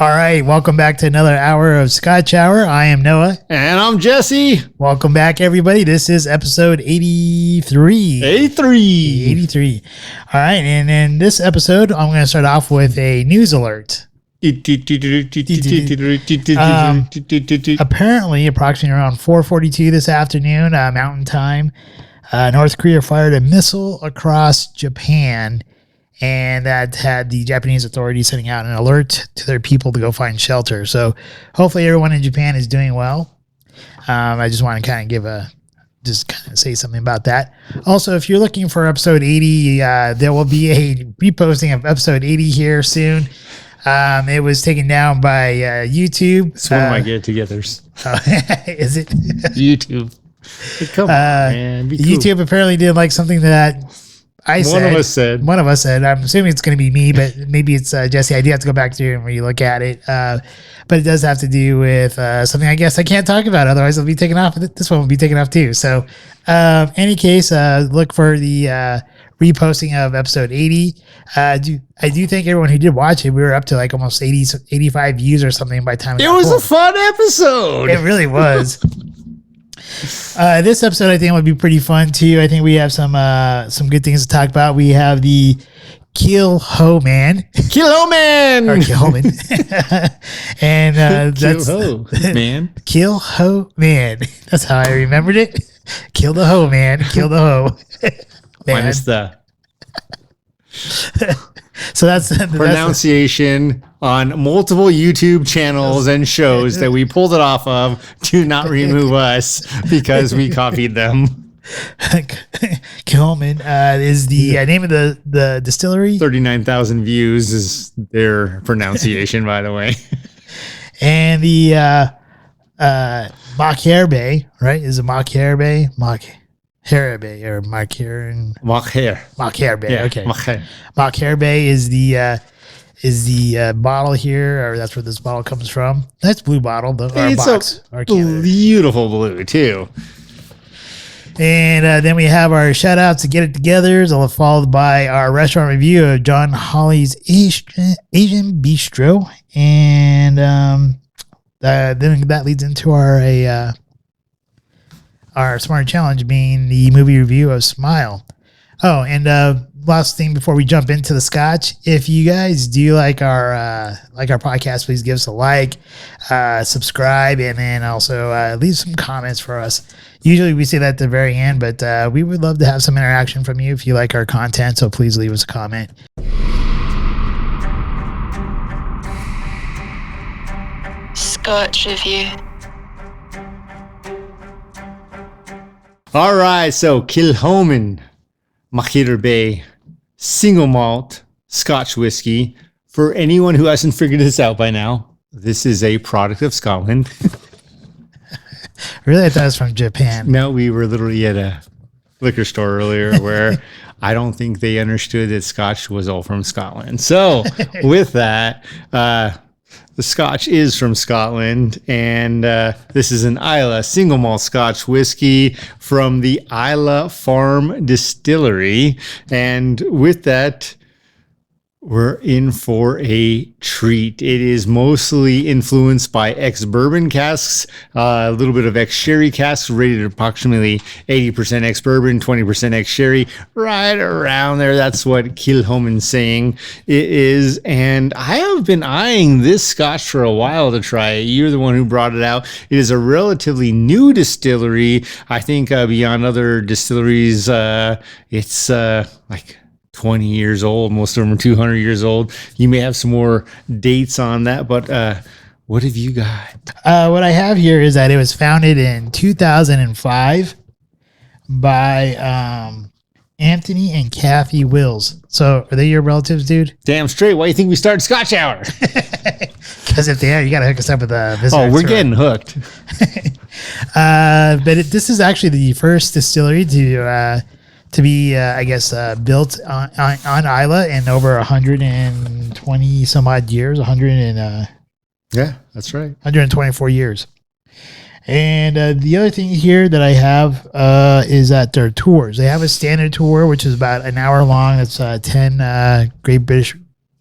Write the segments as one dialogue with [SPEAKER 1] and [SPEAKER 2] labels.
[SPEAKER 1] All right, welcome back to another hour of Scotch Hour. I am Noah.
[SPEAKER 2] And I'm Jesse.
[SPEAKER 1] Welcome back, everybody. This is episode 83. 83. All right, and in this episode, I'm going to start off with a news alert. Apparently, approximately around 4:42 this afternoon, Mountain Time, North Korea fired a missile across Japan, and that had the Japanese authorities sending out an alert to their people to go find shelter. So hopefully everyone in Japan is doing well. I just want to kind of say something about that. Also, if you're looking for episode 80, there will be a reposting of episode 80 here soon. It was taken down by YouTube.
[SPEAKER 2] It's one of my get-togethers.
[SPEAKER 1] Is it?
[SPEAKER 2] YouTube. Come on, man. Be cool.
[SPEAKER 1] YouTube apparently did like something that One of us said. I'm assuming it's going to be me, but maybe it's Jesse. I do have to go back through and relook at it. But it does have to do with something I guess I can't talk about. Otherwise, it'll be taken off. This one will be taken off too. So, any case, look for the reposting of episode 80. I do thank everyone who did watch it. We were up to like almost 85 views or something by the time
[SPEAKER 2] it was a fun episode.
[SPEAKER 1] It really was. This episode I think would be pretty fun too. I think we have some good things to talk about. We have the Kilchoman Man, and that's Kilchoman Man. That's how I remembered it. Kill the hoe, man. Kill the hoe.
[SPEAKER 2] Minus the
[SPEAKER 1] so that's
[SPEAKER 2] pronunciation on multiple YouTube channels and shows that we pulled it off of. Do not remove us because we copied them.
[SPEAKER 1] Kilchoman is the name of the distillery.
[SPEAKER 2] 39,000 views is their pronunciation, by the way.
[SPEAKER 1] And the Machir Bay, right? Is it Machir Bay? Machir Bay or Machir Bay.
[SPEAKER 2] Yeah,
[SPEAKER 1] okay.
[SPEAKER 2] Machir
[SPEAKER 1] Bay is the bottle here, or that's where this bottle comes from. That's blue bottle.
[SPEAKER 2] It's
[SPEAKER 1] box,
[SPEAKER 2] a beautiful blue too.
[SPEAKER 1] And then we have our shout outs to Get It Togethers, followed by our restaurant review of John Hawley's Asian Bistro, and then that leads into our Smart Challenge, being the movie review of Smile. Oh, and last thing before we jump into the Scotch, if you guys do like our podcast, please give us a like, subscribe, and then also leave some comments for us. Usually we say that at the very end, but we would love to have some interaction from you if you like our content, so please leave us a comment.
[SPEAKER 3] Scotch Reviewed.
[SPEAKER 2] All right, so Kilchoman Machir Bay single malt Scotch whiskey. For anyone who hasn't figured this out by now, this is a product of Scotland.
[SPEAKER 1] Really, I thought it was from Japan.
[SPEAKER 2] No, we were literally at a liquor store earlier where I don't think they understood that Scotch was all from Scotland. So with that, the Scotch is from Scotland, and this is an Islay single malt Scotch whiskey from the Islay Farm Distillery. And with that, we're in for a treat. It is mostly influenced by ex-bourbon casks, a little bit of ex-sherry casks, rated approximately 80% ex-bourbon, 20% ex-sherry, right around there. That's what Kilchoman's saying it is. And I have been eyeing this Scotch for a while to try it. You're the one who brought it out. It is a relatively new distillery. I think beyond other distilleries, it's like 20 years old. Most of them are 200 years old. You may have some more dates on that, but what have you got?
[SPEAKER 1] What I have here is that it was founded in 2005 by Anthony and Kathy Wills. So are they your relatives, dude?
[SPEAKER 2] Damn straight. Why do you think we started Scotch Hour?
[SPEAKER 1] Because if they are, you got to hook us up with a visitor.
[SPEAKER 2] Oh, we're getting hooked.
[SPEAKER 1] But this is actually the first distillery to be, I guess, built on Islay in over 120 some odd years,
[SPEAKER 2] Yeah, that's right.
[SPEAKER 1] 124 years. And the other thing here that I have is that their tours. They have a standard tour, which is about an hour long. It's 10 Great British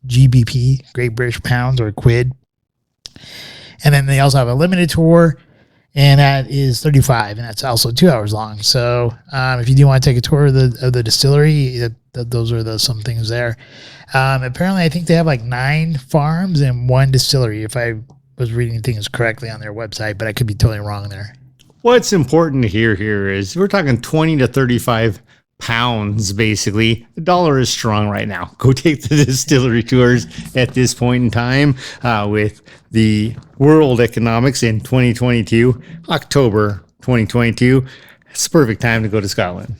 [SPEAKER 1] GBP, Great British Pounds or quid. And then they also have a limited tour, and that is $35, and that's also 2 hours long. So if you do want to take a tour of the distillery, those are some things there. Apparently, I think they have like 9 farms and 1 distillery, if I was reading things correctly on their website, but I could be totally wrong there.
[SPEAKER 2] What's important to hear here is we're talking 20 to 35 pounds, basically. The dollar is strong right now. Go take the distillery tours at this point in time with the world economics in 2022, October 2022. It's the perfect time to go to Scotland.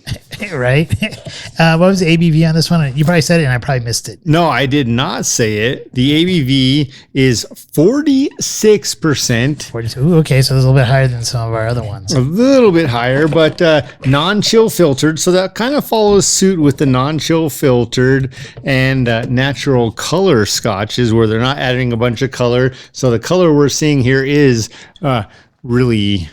[SPEAKER 1] Right? What was the ABV on this one? You probably said it and I probably missed it.
[SPEAKER 2] No, I did not say it. The ABV is 46%.
[SPEAKER 1] 42. Ooh, okay, so it's a little bit higher than some of our other ones.
[SPEAKER 2] A little bit higher, but non-chill filtered. So that kind of follows suit with the non-chill filtered and natural color scotches where they're not adding a bunch of color. So the color we're seeing here is really...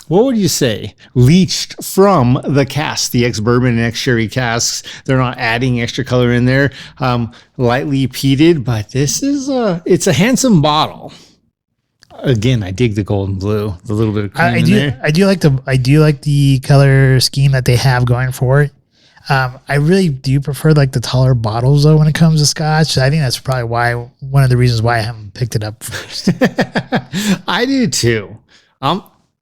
[SPEAKER 2] what would you say? Leached from the casks, the ex-bourbon and ex-sherry casks. They're not adding extra color in there. Lightly peated, but this is it's a handsome bottle. Again, I dig the gold and blue, the little bit of cream in there.
[SPEAKER 1] I do like the color scheme that they have going for it. I really do prefer like the taller bottles though when it comes to scotch. I think that's probably one of the reasons why I haven't picked it up first.
[SPEAKER 2] I do too.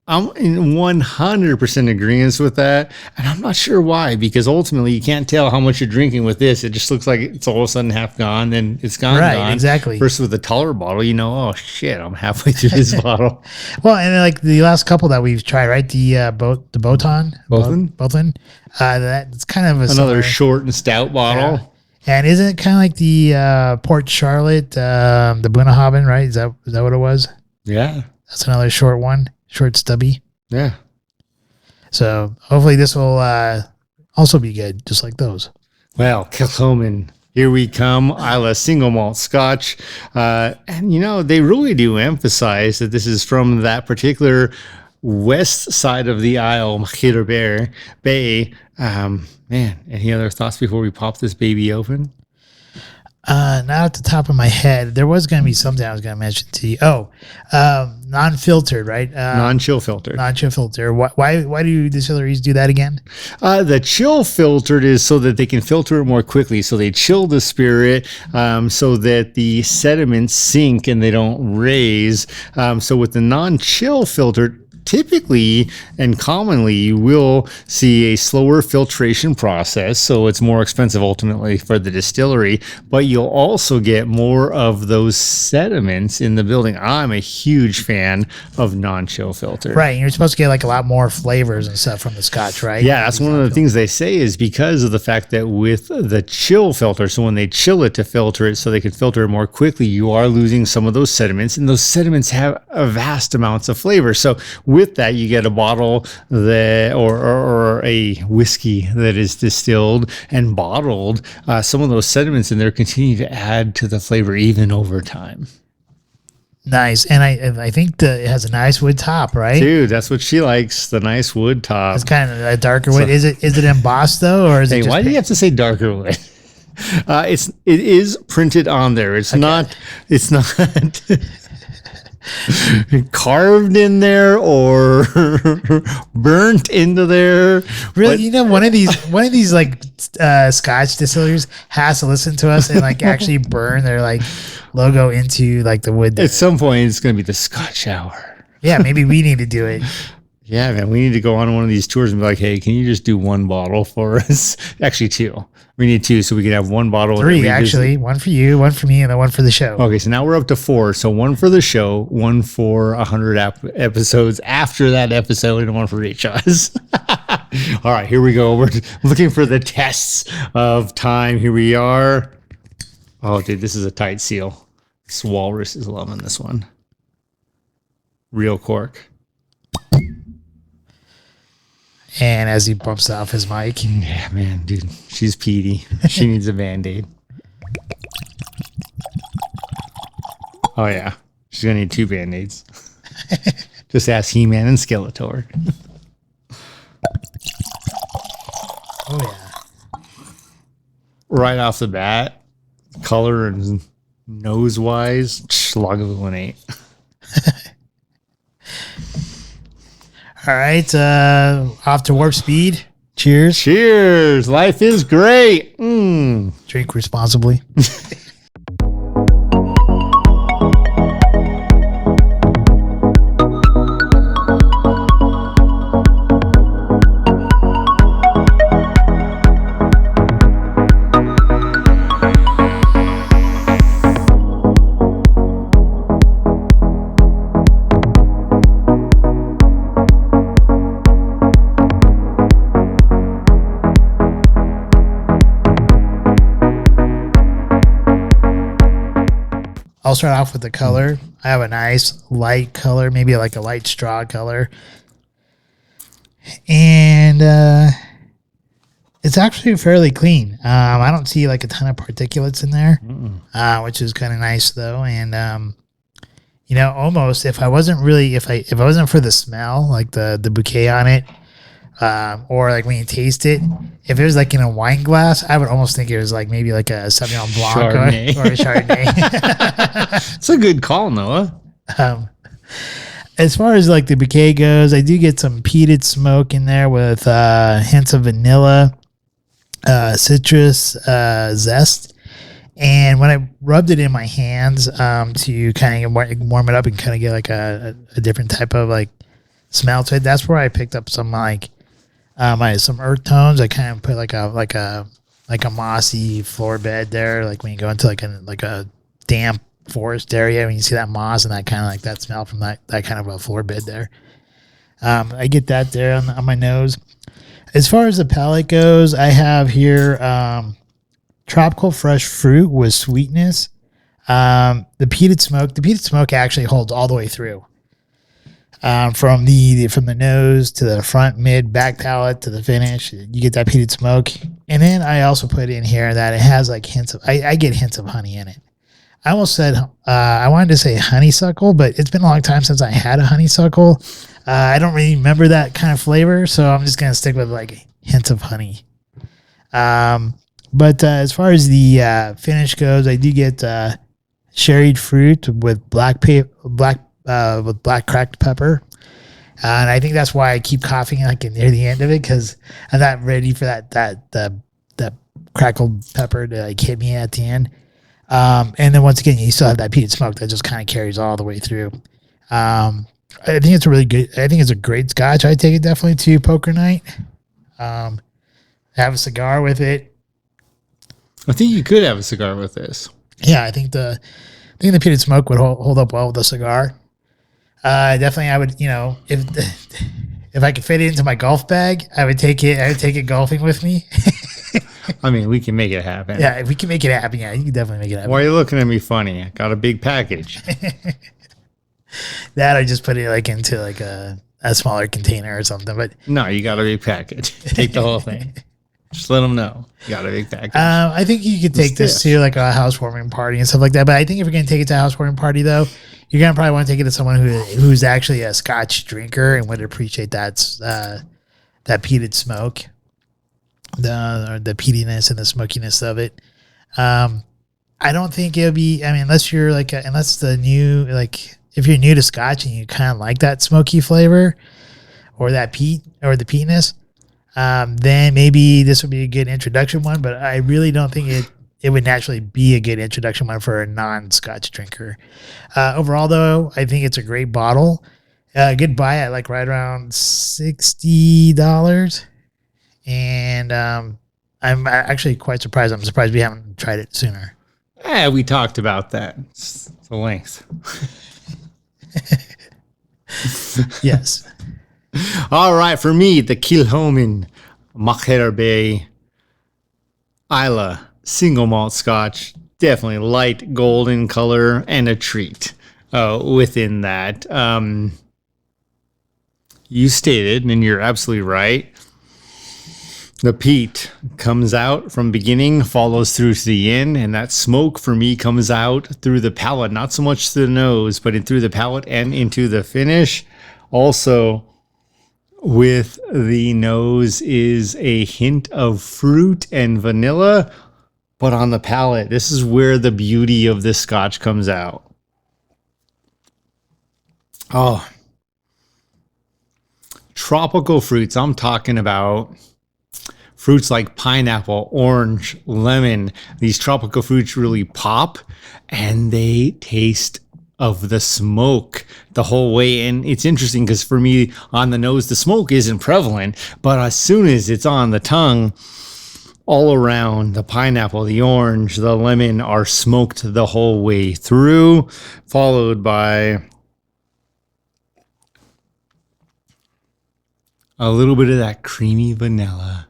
[SPEAKER 2] I'm in 100% agreement with that. And I'm not sure why, because ultimately you can't tell how much you're drinking with this. It just looks like it's all of a sudden half gone, then it's gone.
[SPEAKER 1] Right, exactly.
[SPEAKER 2] Versus with a taller bottle, oh shit, I'm halfway through this bottle.
[SPEAKER 1] Well, and then like the last couple that we've tried, right? The Botan. Botan. That's kind of
[SPEAKER 2] another short and stout bottle.
[SPEAKER 1] Yeah. And isn't it kind of like the Port Charlotte, the Bunnahabhain, right? Is that what it was?
[SPEAKER 2] Yeah.
[SPEAKER 1] That's another short one. Short stubby.
[SPEAKER 2] Yeah.
[SPEAKER 1] So hopefully this will also be good, just like those.
[SPEAKER 2] Well, Kilchoman, here we come. Isla single malt scotch. And, they really do emphasize that this is from that particular west side of the Isle, Machir Bay. Man, any other thoughts before we pop this baby open?
[SPEAKER 1] Not at the top of my head. There was going to be something I was going to mention to you. Non-filtered, right?
[SPEAKER 2] Non-chill filter.
[SPEAKER 1] Non-chill filter. Why do distilleries do that again?
[SPEAKER 2] The chill filtered is so that they can filter it more quickly. So they chill the spirit so that the sediments sink and they don't raise. So with the non-chill filtered, typically and commonly you will see a slower filtration process, so it's more expensive ultimately for the distillery, but you'll also get more of those sediments in the building. I'm a huge fan of non-chill filter.
[SPEAKER 1] Right, and you're supposed to get like a lot more flavors and stuff from the scotch, right?
[SPEAKER 2] Yeah, that's one of the things they say is because of the fact that with the chill filter, so when they chill it to filter it so they can filter it more quickly, you are losing some of those sediments, and those sediments have a vast amounts of flavor. So with that, you get a bottle that, or a whiskey that is distilled and bottled. Some of those sediments in there continue to add to the flavor even over time.
[SPEAKER 1] Nice, and I think it has a nice wood top, right?
[SPEAKER 2] Dude, that's what she likes, the nice wood top.
[SPEAKER 1] It's kind of a darker wood. Is it embossed though, or is it?
[SPEAKER 2] Hey, why do you have to say darker wood? It is printed on there. It's not. It's not. Carved in there or burnt into there.
[SPEAKER 1] Really, one of these like Scotch distillers has to listen to us and like actually burn their like logo into like the wood.
[SPEAKER 2] At some point, it's going to be the Scotch Hour.
[SPEAKER 1] Yeah, maybe we need to do it.
[SPEAKER 2] Yeah, man, we need to go on one of these tours and be like, hey, can you just do one bottle for us? Actually, 2. We need 2 so we can have one bottle.
[SPEAKER 1] 3, actually. One for you, one for me, and then one for the show.
[SPEAKER 2] Okay, so now we're up to 4. So 1 for the show, 1 for 100 episodes after that episode, and 1 for each of us. All right, here we go. We're looking for the tests of time. Here we are. Oh, dude, this is a tight seal. This walrus is loving this one. Real cork.
[SPEAKER 1] And as he bumps off his mic.
[SPEAKER 2] Yeah, man, dude. She's peaty. She needs a Band-Aid. Oh, yeah. She's going to need 2 Band-Aids. Just ask He-Man and Skeletor.
[SPEAKER 1] Oh, yeah.
[SPEAKER 2] Right off the bat, color and nose-wise, Schlagulinate.
[SPEAKER 1] All right. Off to warp speed. Cheers.
[SPEAKER 2] Cheers. Life is great.
[SPEAKER 1] Drink responsibly. I'll start off with the color. I have a nice light color, maybe like a light straw color. And it's actually fairly clean. I don't see like a ton of particulates in there, which is kind of nice though. And, you know, almost if I wasn't for the smell, like the bouquet on it, or like when you taste it, if it was like in a wine glass, I would almost think it was like maybe like a Sauvignon Blanc or a Chardonnay.
[SPEAKER 2] It's a good call, Noah.
[SPEAKER 1] As far as like the bouquet goes, I do get some peated smoke in there with hints of vanilla, citrus zest. And when I rubbed it in my hands to kind of warm it up and kind of get like a different type of like smell to it, that's where I picked up some like some earth tones. I kind of put like a mossy floor bed there, like when you go into like a damp forest area, when you see that moss and that kind of like that smell from that kind of a floor bed there. I get that there on my nose. As far as the palate goes, I have here tropical fresh fruit with sweetness. The peated smoke actually holds all the way through. From the nose to the front, mid, back palate to the finish, you get that peated smoke. And then I also put in here that it has like hints of, I get hints of honey in it. I almost said, I wanted to say honeysuckle, but it's been a long time since I had a honeysuckle. I don't really remember that kind of flavor, so I'm just going to stick with like hints of honey. But as far as the finish goes, I do get sherried fruit with black cracked pepper, and I think that's why I keep coughing like near the end of it, because I'm not ready for that crackled pepper to like hit me at the end. And then once again, you still have that peated smoke that just kind of carries all the way through. I think it's a great Scotch. I take it definitely to poker night. Have a cigar with it.
[SPEAKER 2] I think you could have a cigar with this.
[SPEAKER 1] Yeah, I think the peated smoke would hold up well with a cigar. Definitely, I would. You know, if I could fit it into my golf bag, I would take it golfing with me.
[SPEAKER 2] I mean, we can make it happen.
[SPEAKER 1] Yeah, if we can make it happen, yeah, you can definitely make it happen.
[SPEAKER 2] Why are you looking at me funny? I got a big package.
[SPEAKER 1] That I just put it like into like a smaller container or something. But
[SPEAKER 2] no, you got a big package. Take the whole thing. Just let them know you got a big package.
[SPEAKER 1] I think you could take this to like a housewarming party and stuff like that. But I think if you're going to take it to a housewarming party, though, you're going to probably want to take it to someone who's actually a Scotch drinker and would appreciate that peated smoke, the peatiness and the smokiness of it. I don't think it'll be. I mean, unless you're like, if you're new to Scotch and you kind of like that smoky flavor or that peat or the peatiness. Then maybe this would be a good introduction one, but I really don't think it would naturally be a good introduction one for a non-Scotch drinker. Overall, though, I think it's a great bottle. Good buy at like right around $60. And I'm actually quite surprised. I'm surprised we haven't tried it sooner.
[SPEAKER 2] Yeah, we talked about that. It's the length.
[SPEAKER 1] Yes.
[SPEAKER 2] All right, for me, the Kilchoman Machir Bay Islay single malt Scotch, definitely light golden color and a treat. Within that, you stated, and you're absolutely right. The peat comes out from beginning, follows through to the end, and that smoke for me comes out through the palate, not so much through the nose, but through the palate and into the finish. Also, with the nose is a hint of fruit and vanilla, but on the palate, this is where the beauty of this Scotch comes out. Oh, tropical fruits. I'm talking about fruits like pineapple, orange, lemon. These tropical fruits really pop, and they taste of the smoke the whole way. And it's interesting because for me, on the nose, the smoke isn't prevalent, but as soon as it's on the tongue, all around, the pineapple, the orange, the lemon are smoked the whole way through, followed by a little bit of that creamy vanilla.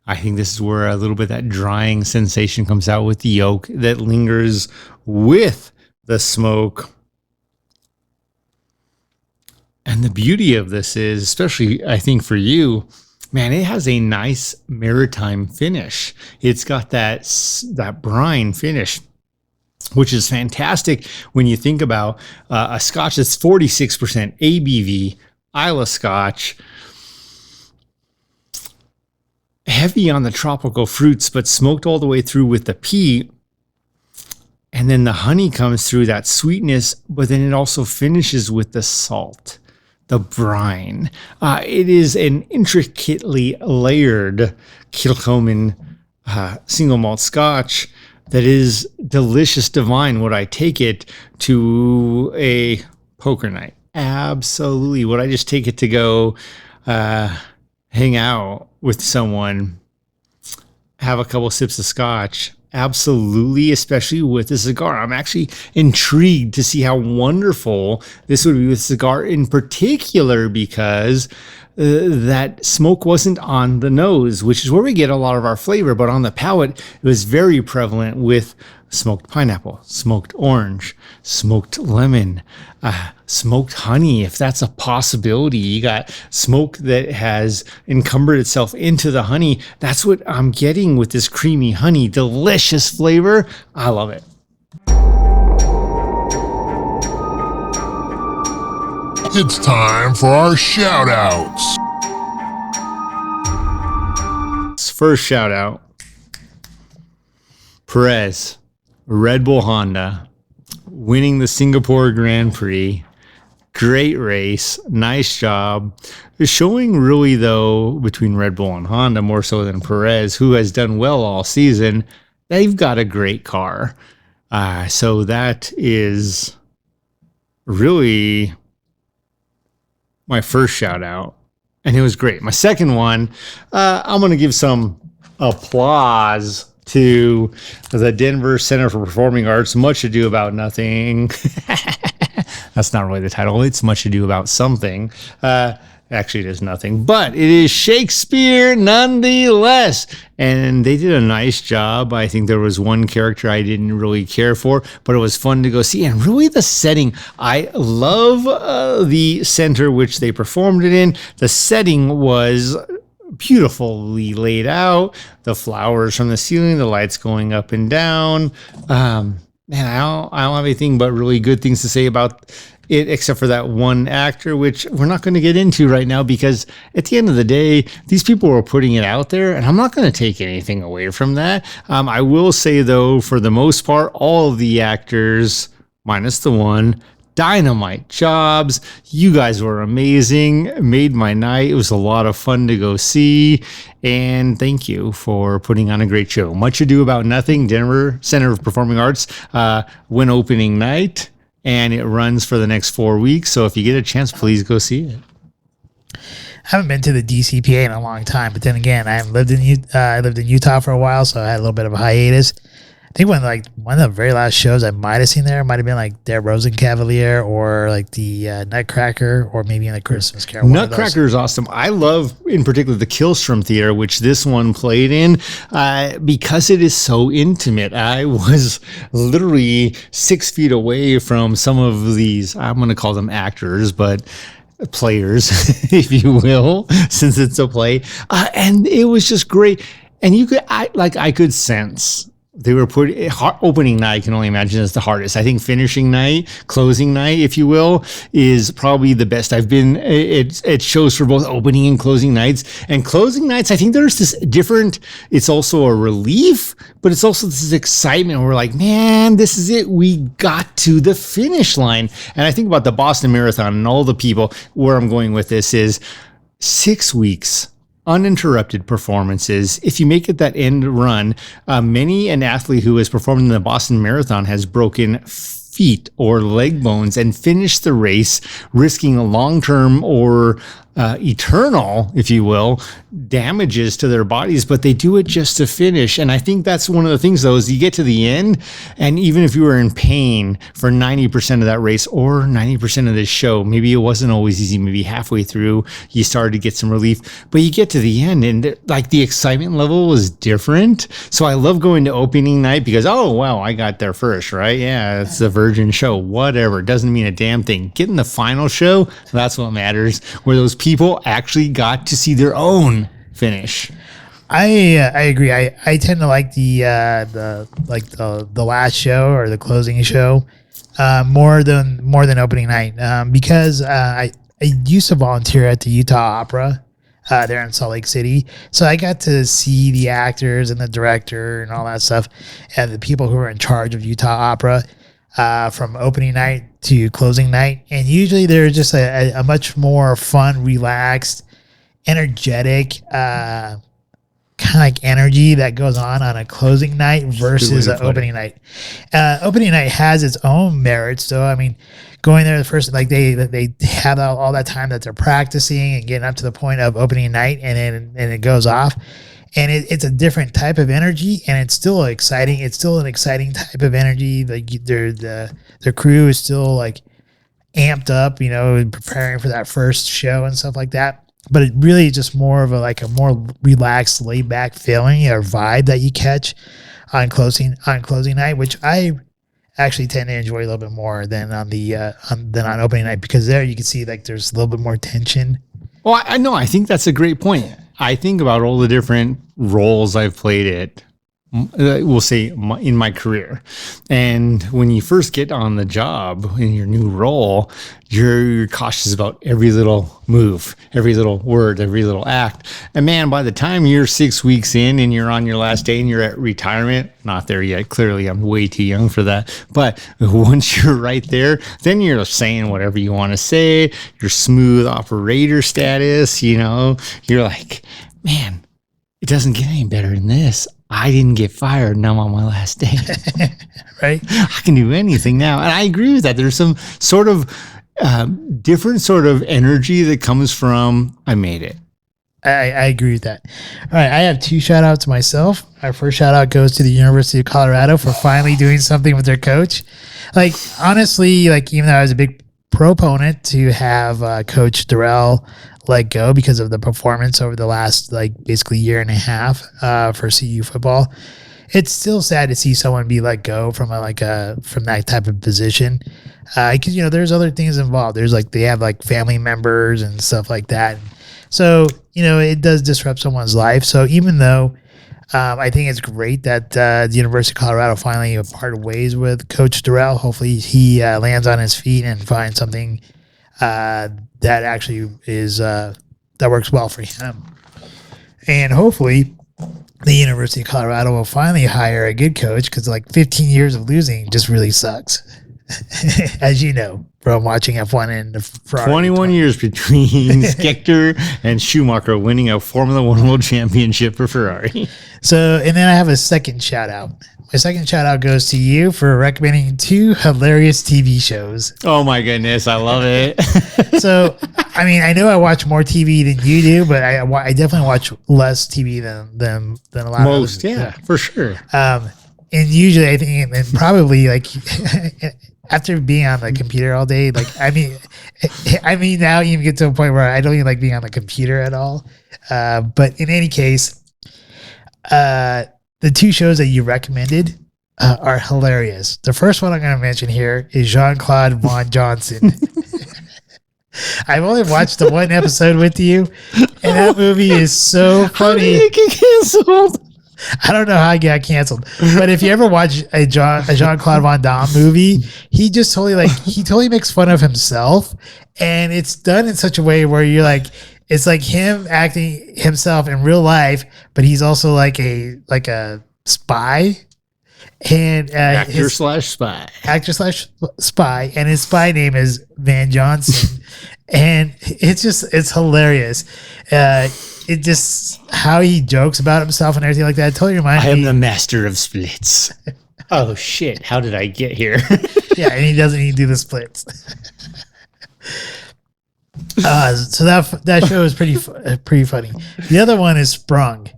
[SPEAKER 2] I think this is where a little bit of that drying sensation comes out with the oak that lingers with the smoke. And the beauty of this is, especially I think for you, man, it has a nice maritime finish. It's got that brine finish, which is fantastic when you think about a Scotch that's 46% ABV, Isla Scotch, heavy on the tropical fruits, but smoked all the way through with the peat. And then the honey comes through, that sweetness, but then it also finishes with the salt, the brine. It is an intricately layered Kilchoman single malt Scotch that is delicious, divine. Would I take it to a poker night? Absolutely. Would I just take it to go hang out with someone, have a couple sips of scotch? Absolutely, especially with a cigar. I'm actually intrigued to see how wonderful this would be with a cigar in particular, because that smoke wasn't on the nose, which is where we get a lot of our flavor, but on the palate, it was very prevalent with smoked pineapple, smoked orange, smoked lemon, smoked honey, if that's a possibility. You got smoke that has encumbered itself into the honey. That's what I'm getting with this creamy honey. Delicious flavor. I love it.
[SPEAKER 4] It's time for our shout outs.
[SPEAKER 2] First shout out, Perez, Red Bull Honda, winning the Singapore Grand Prix. Great race. Nice job. Showing really, though, between Red Bull and Honda, more so than Perez, who has done well all season, they've got a great car. So that is really my first shout out. And it was great. My second one, I'm going to give some applause to the Denver Center for Performing Arts. Much Ado About Nothing. That's not really the title. It's Much Ado About Something. Actually, it is nothing, but it is Shakespeare nonetheless. And they did a nice job. I think there was one character I didn't really care for, but it was fun to go see. And really the setting, I love the center which they performed it in. The setting was beautifully laid out. The flowers from the ceiling, the lights going up and down. Man, I don't have anything but really good things to say about it, except for that one actor, which we're not going to get into right now, because at the end of the day, these people were putting it out there, and I'm not going to take anything away from that. I will say, though, for the most part, all of the actors, minus the one, dynamite jobs. You guys were amazing. Made my night. It was a lot of fun to go see. And thank you for putting on a great show. Much Ado About Nothing, Denver Center of Performing Arts, went opening night, and it runs for the next 4 weeks. So if you get a chance, please go see it.
[SPEAKER 1] I haven't been to the DCPA in a long time, but then again, I lived in Utah for a while, so I had a little bit of a hiatus. I think one of the very last shows I might have seen there might have been like Der Rosenkavalier or like the Nutcracker, or maybe in the Christmas Carol.
[SPEAKER 2] Nutcracker is awesome. I love, in particular, the Kilchoman Theater, which this one played in, because it is so intimate. I was literally 6 feet away from some of these, I'm going to call them actors, but players, if you will, since it's a play. And it was just great. And I could sense they were opening night, I can only imagine, is the hardest. I think finishing night, closing night, if you will, is probably the best I've been. It shows for both opening and closing nights. And closing nights, I think there's this different, it's also a relief, but it's also this excitement. We're like, man, this is it. We got to the finish line. And I think about the Boston Marathon and all the people. Where I'm going with this is 6 weeks uninterrupted performances. If you make it that end run, many an athlete who has performed in the Boston Marathon has broken feet or leg bones and finished the race, risking a long-term or eternal, if you will, damages to their bodies, but they do it just to finish. And I think that's one of the things, though, is you get to the end, and even if you were in pain for 90% of that race or 90% of this show, maybe it wasn't always easy, maybe halfway through you started to get some relief, but you get to the end and like the excitement level is different. So I love going to opening night because, oh, wow, I got there first, right? Yeah, it's the Virgin show, whatever. It doesn't mean a damn thing. Getting the final show, that's what matters, where those people actually got to see their own finish.
[SPEAKER 1] I agree. I tend to like the last show or the closing show more than opening night because I used to volunteer at the Utah Opera there in Salt Lake City, so I got to see the actors and the director and all that stuff and the people who are in charge of Utah Opera from opening night to closing night, and usually there's just a much more fun, relaxed, energetic kind of like energy that goes on a closing night versus an opening night. Opening night has its own merits, though. I mean, going there the first, like they have all that time that they're practicing and getting up to the point of opening night, and it goes off. And it's a different type of energy, and it's still exciting. It's still an exciting type of energy. Like their crew is still like amped up, you know, preparing for that first show and stuff like that. But it really is just more of a more relaxed, laid back feeling or vibe that you catch on closing night, which I actually tend to enjoy a little bit more than on opening night, because there you can see like there's a little bit more tension.
[SPEAKER 2] Well, I know. I think that's a great point. I think about all the different roles I've played we'll say in my career. And when you first get on the job in your new role, you're cautious about every little move, every little word, every little act. And man, by the time you're 6 weeks in and you're on your last day and you're at retirement, not there yet. Clearly, I'm way too young for that. But once you're right there, then you're saying whatever you want to say, your smooth operator status, you know, you're like, man, it doesn't get any better than this. I didn't get fired, and I'm on my last day.
[SPEAKER 1] Right?
[SPEAKER 2] I can do anything now. And I agree with that. There's some sort of different sort of energy that comes from, I made it.
[SPEAKER 1] I agree with that. All right, I have two shout outs myself. Our first shout out goes to the University of Colorado for finally doing something with their coach. Like, honestly, like, even though I was a big proponent to have Coach Durrell let go because of the performance over the last, like, basically year and a half for CU football, it's still sad to see someone be let go from from that type of position. Because, you know, there's other things involved. There's like, they have like family members and stuff like that. So, you know, it does disrupt someone's life. So even though I think it's great that the University of Colorado finally parted ways with Coach Durrell, hopefully he lands on his feet and finds something that actually is that works well for him. And hopefully the University of Colorado will finally hire a good coach, because like 15 years of losing just really sucks. As you know, from watching F1 and Ferrari.
[SPEAKER 2] 21 years between Scheckter and Schumacher winning a Formula One World Championship for Ferrari.
[SPEAKER 1] So, and then I have a second shout out. My second shout out goes to you for recommending 2 hilarious TV shows.
[SPEAKER 2] Oh my goodness, I love it.
[SPEAKER 1] So, I mean, I know I watch more TV than you do, but I definitely watch less TV than a lot
[SPEAKER 2] Most,
[SPEAKER 1] of others.
[SPEAKER 2] yeah, for sure.
[SPEAKER 1] And usually I think, and probably like after being on the computer all day, like, I mean now you even get to a point where I don't even like being on the computer at all. But in any case, the 2 shows that you recommended are hilarious. The first one I'm going to mention here is Jean-Claude Van Johnson. I've only watched the one episode with you, and that movie is so funny.
[SPEAKER 2] How did it get canceled?
[SPEAKER 1] I don't know how he got canceled, but if you ever watch a Jean-Claude Van Damme movie, he just totally makes fun of himself, and it's done in such a way where you're like, it's like him acting himself in real life, but he's also like a spy, and
[SPEAKER 2] Actor slash spy,
[SPEAKER 1] and his spy name is Van Johnson, and it's hilarious. It just how he jokes about himself and everything like that. It totally reminds me.
[SPEAKER 2] I am the master of splits. Oh shit! How did I get here?
[SPEAKER 1] Yeah, and he doesn't even do the splits. So that show is pretty funny. The other one is Sprung.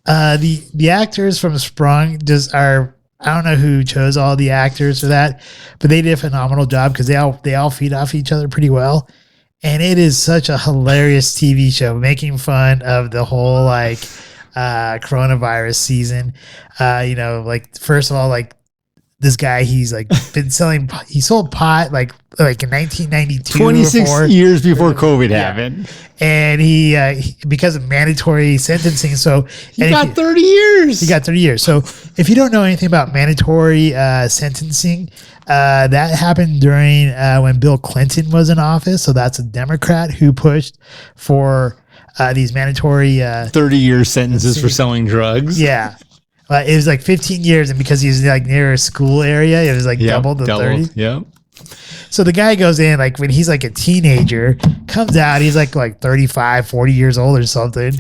[SPEAKER 1] The actors from Sprung just are. I don't know who chose all the actors for that, but they did a phenomenal job because they all feed off each other pretty well. And it is such a hilarious TV show, making fun of the whole coronavirus season. First of all, this guy, he's been he sold pot like in 1992,
[SPEAKER 2] 26 years before COVID happened.
[SPEAKER 1] And he because of mandatory sentencing, so
[SPEAKER 2] he got 30 years.
[SPEAKER 1] He got 30 years. So if you don't know anything about mandatory sentencing, that happened during when Bill Clinton was in office. So that's a Democrat who pushed for these mandatory
[SPEAKER 2] 30-year sentences for selling drugs.
[SPEAKER 1] Yeah. It was 15 years, and because he was near a school area, it was doubled to 30.
[SPEAKER 2] Yeah.
[SPEAKER 1] So the guy goes in when he's a teenager, comes out, he's 35, 40 years old or something.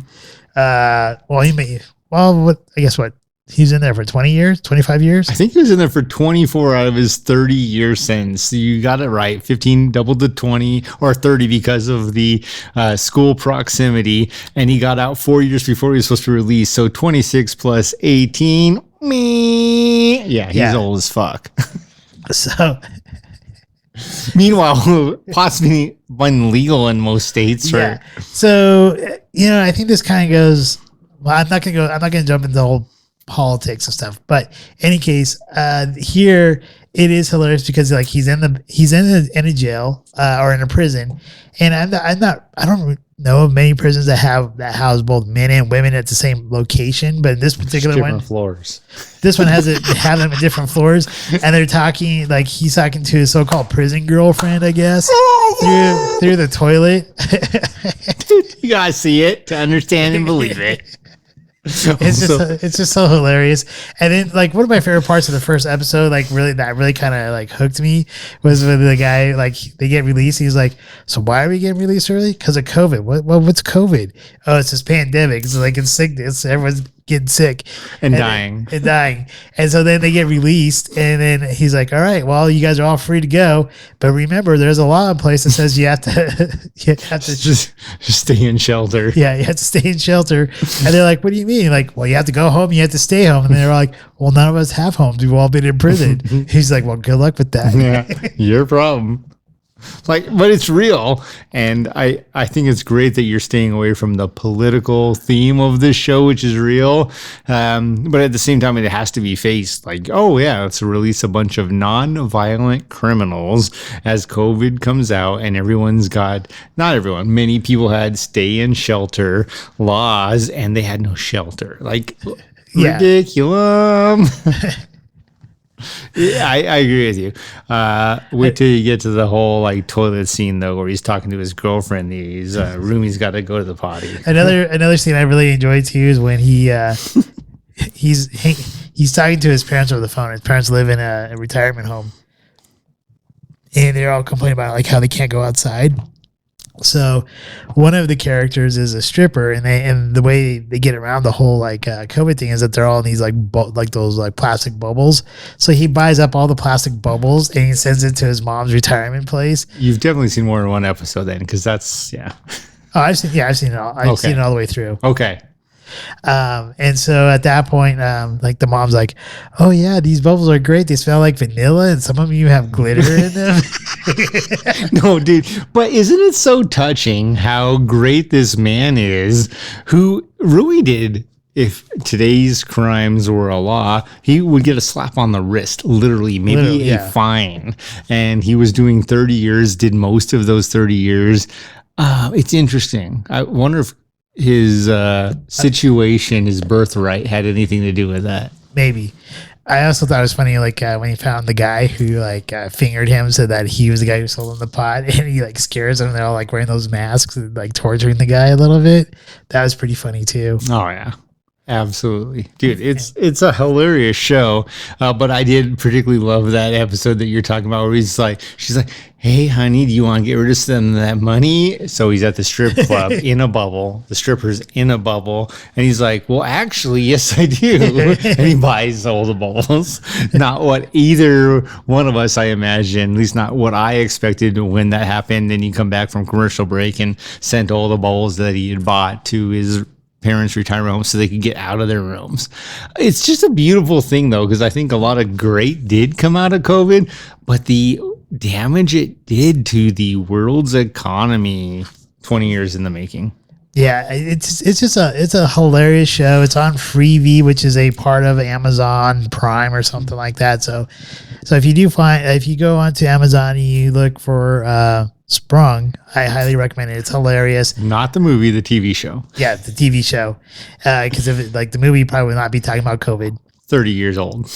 [SPEAKER 1] I guess what? He's in there for 20 years, 25 years?
[SPEAKER 2] I think he was in there for 24 out of his 30-year sentence. So you got it right. 15 doubled to 20 or 30 because of the school proximity. And he got out 4 years before he was supposed to release. So 26 plus 18. Yeah, he's old as fuck.
[SPEAKER 1] So...
[SPEAKER 2] Meanwhile, possibly legal in most states, right?
[SPEAKER 1] Yeah. So, I think this kind of goes, well, I'm not going to jump into the whole politics and stuff, but in any case, here it is hilarious because he's in a jail or in a prison, and I don't know of many prisons that house both men and women at the same location, but in this particular one,
[SPEAKER 2] floors.
[SPEAKER 1] This one have them at different floors, and they're talking he's talking to his so-called prison girlfriend, I guess, through the toilet.
[SPEAKER 2] You gotta see it to understand and believe it.
[SPEAKER 1] It's just so hilarious. And then one of my favorite parts of the first episode, really kind of hooked me, was when the guy they get released. He's like, "So why are we getting released early? Because of COVID." What's COVID? Oh, it's this pandemic. It's it's sickness. Everyone's getting sick
[SPEAKER 2] and dying.
[SPEAKER 1] And so then they get released, and then he's like, "All right, well, you guys are all free to go, but remember, there's a law in place that says you have to
[SPEAKER 2] just stay in shelter."
[SPEAKER 1] Yeah, you have to stay in shelter. And they're like, "What do you mean?" Well, you have to go home. You have to stay home. And they're like, "Well, none of us have homes. We've all been in prison." He's like, "Well, good luck with that."
[SPEAKER 2] Yeah, your problem. But it's real, and I think it's great that you're staying away from the political theme of this show, which is real. But at the same time, it has to be faced. Let's release a bunch of non-violent criminals as COVID comes out, and not everyone, many people had stay in shelter laws, and they had no shelter. Ridiculous. Yeah, I agree with you. Wait till you get to the whole toilet scene though, where he's talking to his girlfriend. His roomie's got to go to the potty.
[SPEAKER 1] Another scene I really enjoyed too is when he's talking to his parents over the phone. His parents live in a retirement home, and they're all complaining about how they can't go outside. So one of the characters is a stripper, and the way they get around the whole COVID thing is that they're all in these those plastic bubbles. So he buys up all the plastic bubbles and he sends it to his mom's retirement place.
[SPEAKER 2] You've definitely seen more than one episode then, because that's Oh,
[SPEAKER 1] I've seen it all. I've seen it all the way through.
[SPEAKER 2] Okay.
[SPEAKER 1] And so at that point, the mom's like, "Oh yeah, these bubbles are great. They smell like vanilla, and some of you have glitter in them."
[SPEAKER 2] No, dude. But isn't it so touching how great this man is, who really did? If today's crimes were a law, he would get a slap on the wrist, literally a fine. And he was doing 30 years, did most of those 30 years. It's interesting. I wonder if his situation, his birthright, had anything to do with that.
[SPEAKER 1] Maybe. I also thought it was funny, like when he found the guy who fingered him, so that he was the guy who sold him the pot, and he scares them. They're all wearing those masks and torturing the guy a little bit. That was pretty funny too.
[SPEAKER 2] Oh yeah. Absolutely, dude. It's a hilarious show, but I did particularly love that episode that you're talking about, where she's like, "Hey, honey, do you want to get rid of some of that money?" So he's at the strip club in a bubble. The stripper's in a bubble, and he's like, "Well, actually, yes, I do." And he buys all the bubbles. Not what either one of us, I imagine, at least not what I expected when that happened. And he come back from commercial break and sent all the bubbles that he had bought to his parents' retirement home so they could get out of their rooms. It's just a beautiful thing, though, because I think a lot of great did come out of COVID, but the damage it did to the world's economy 20 years in the making.
[SPEAKER 1] Yeah, it's a hilarious show. It's on Freevee, which is a part of Amazon Prime or something like that. So if you go onto Amazon and you look for Sprung, I highly recommend it. It's hilarious.
[SPEAKER 2] Not the movie, the TV show.
[SPEAKER 1] Yeah, the TV show. Because if the movie probably would not be talking about COVID.
[SPEAKER 2] 30 years old.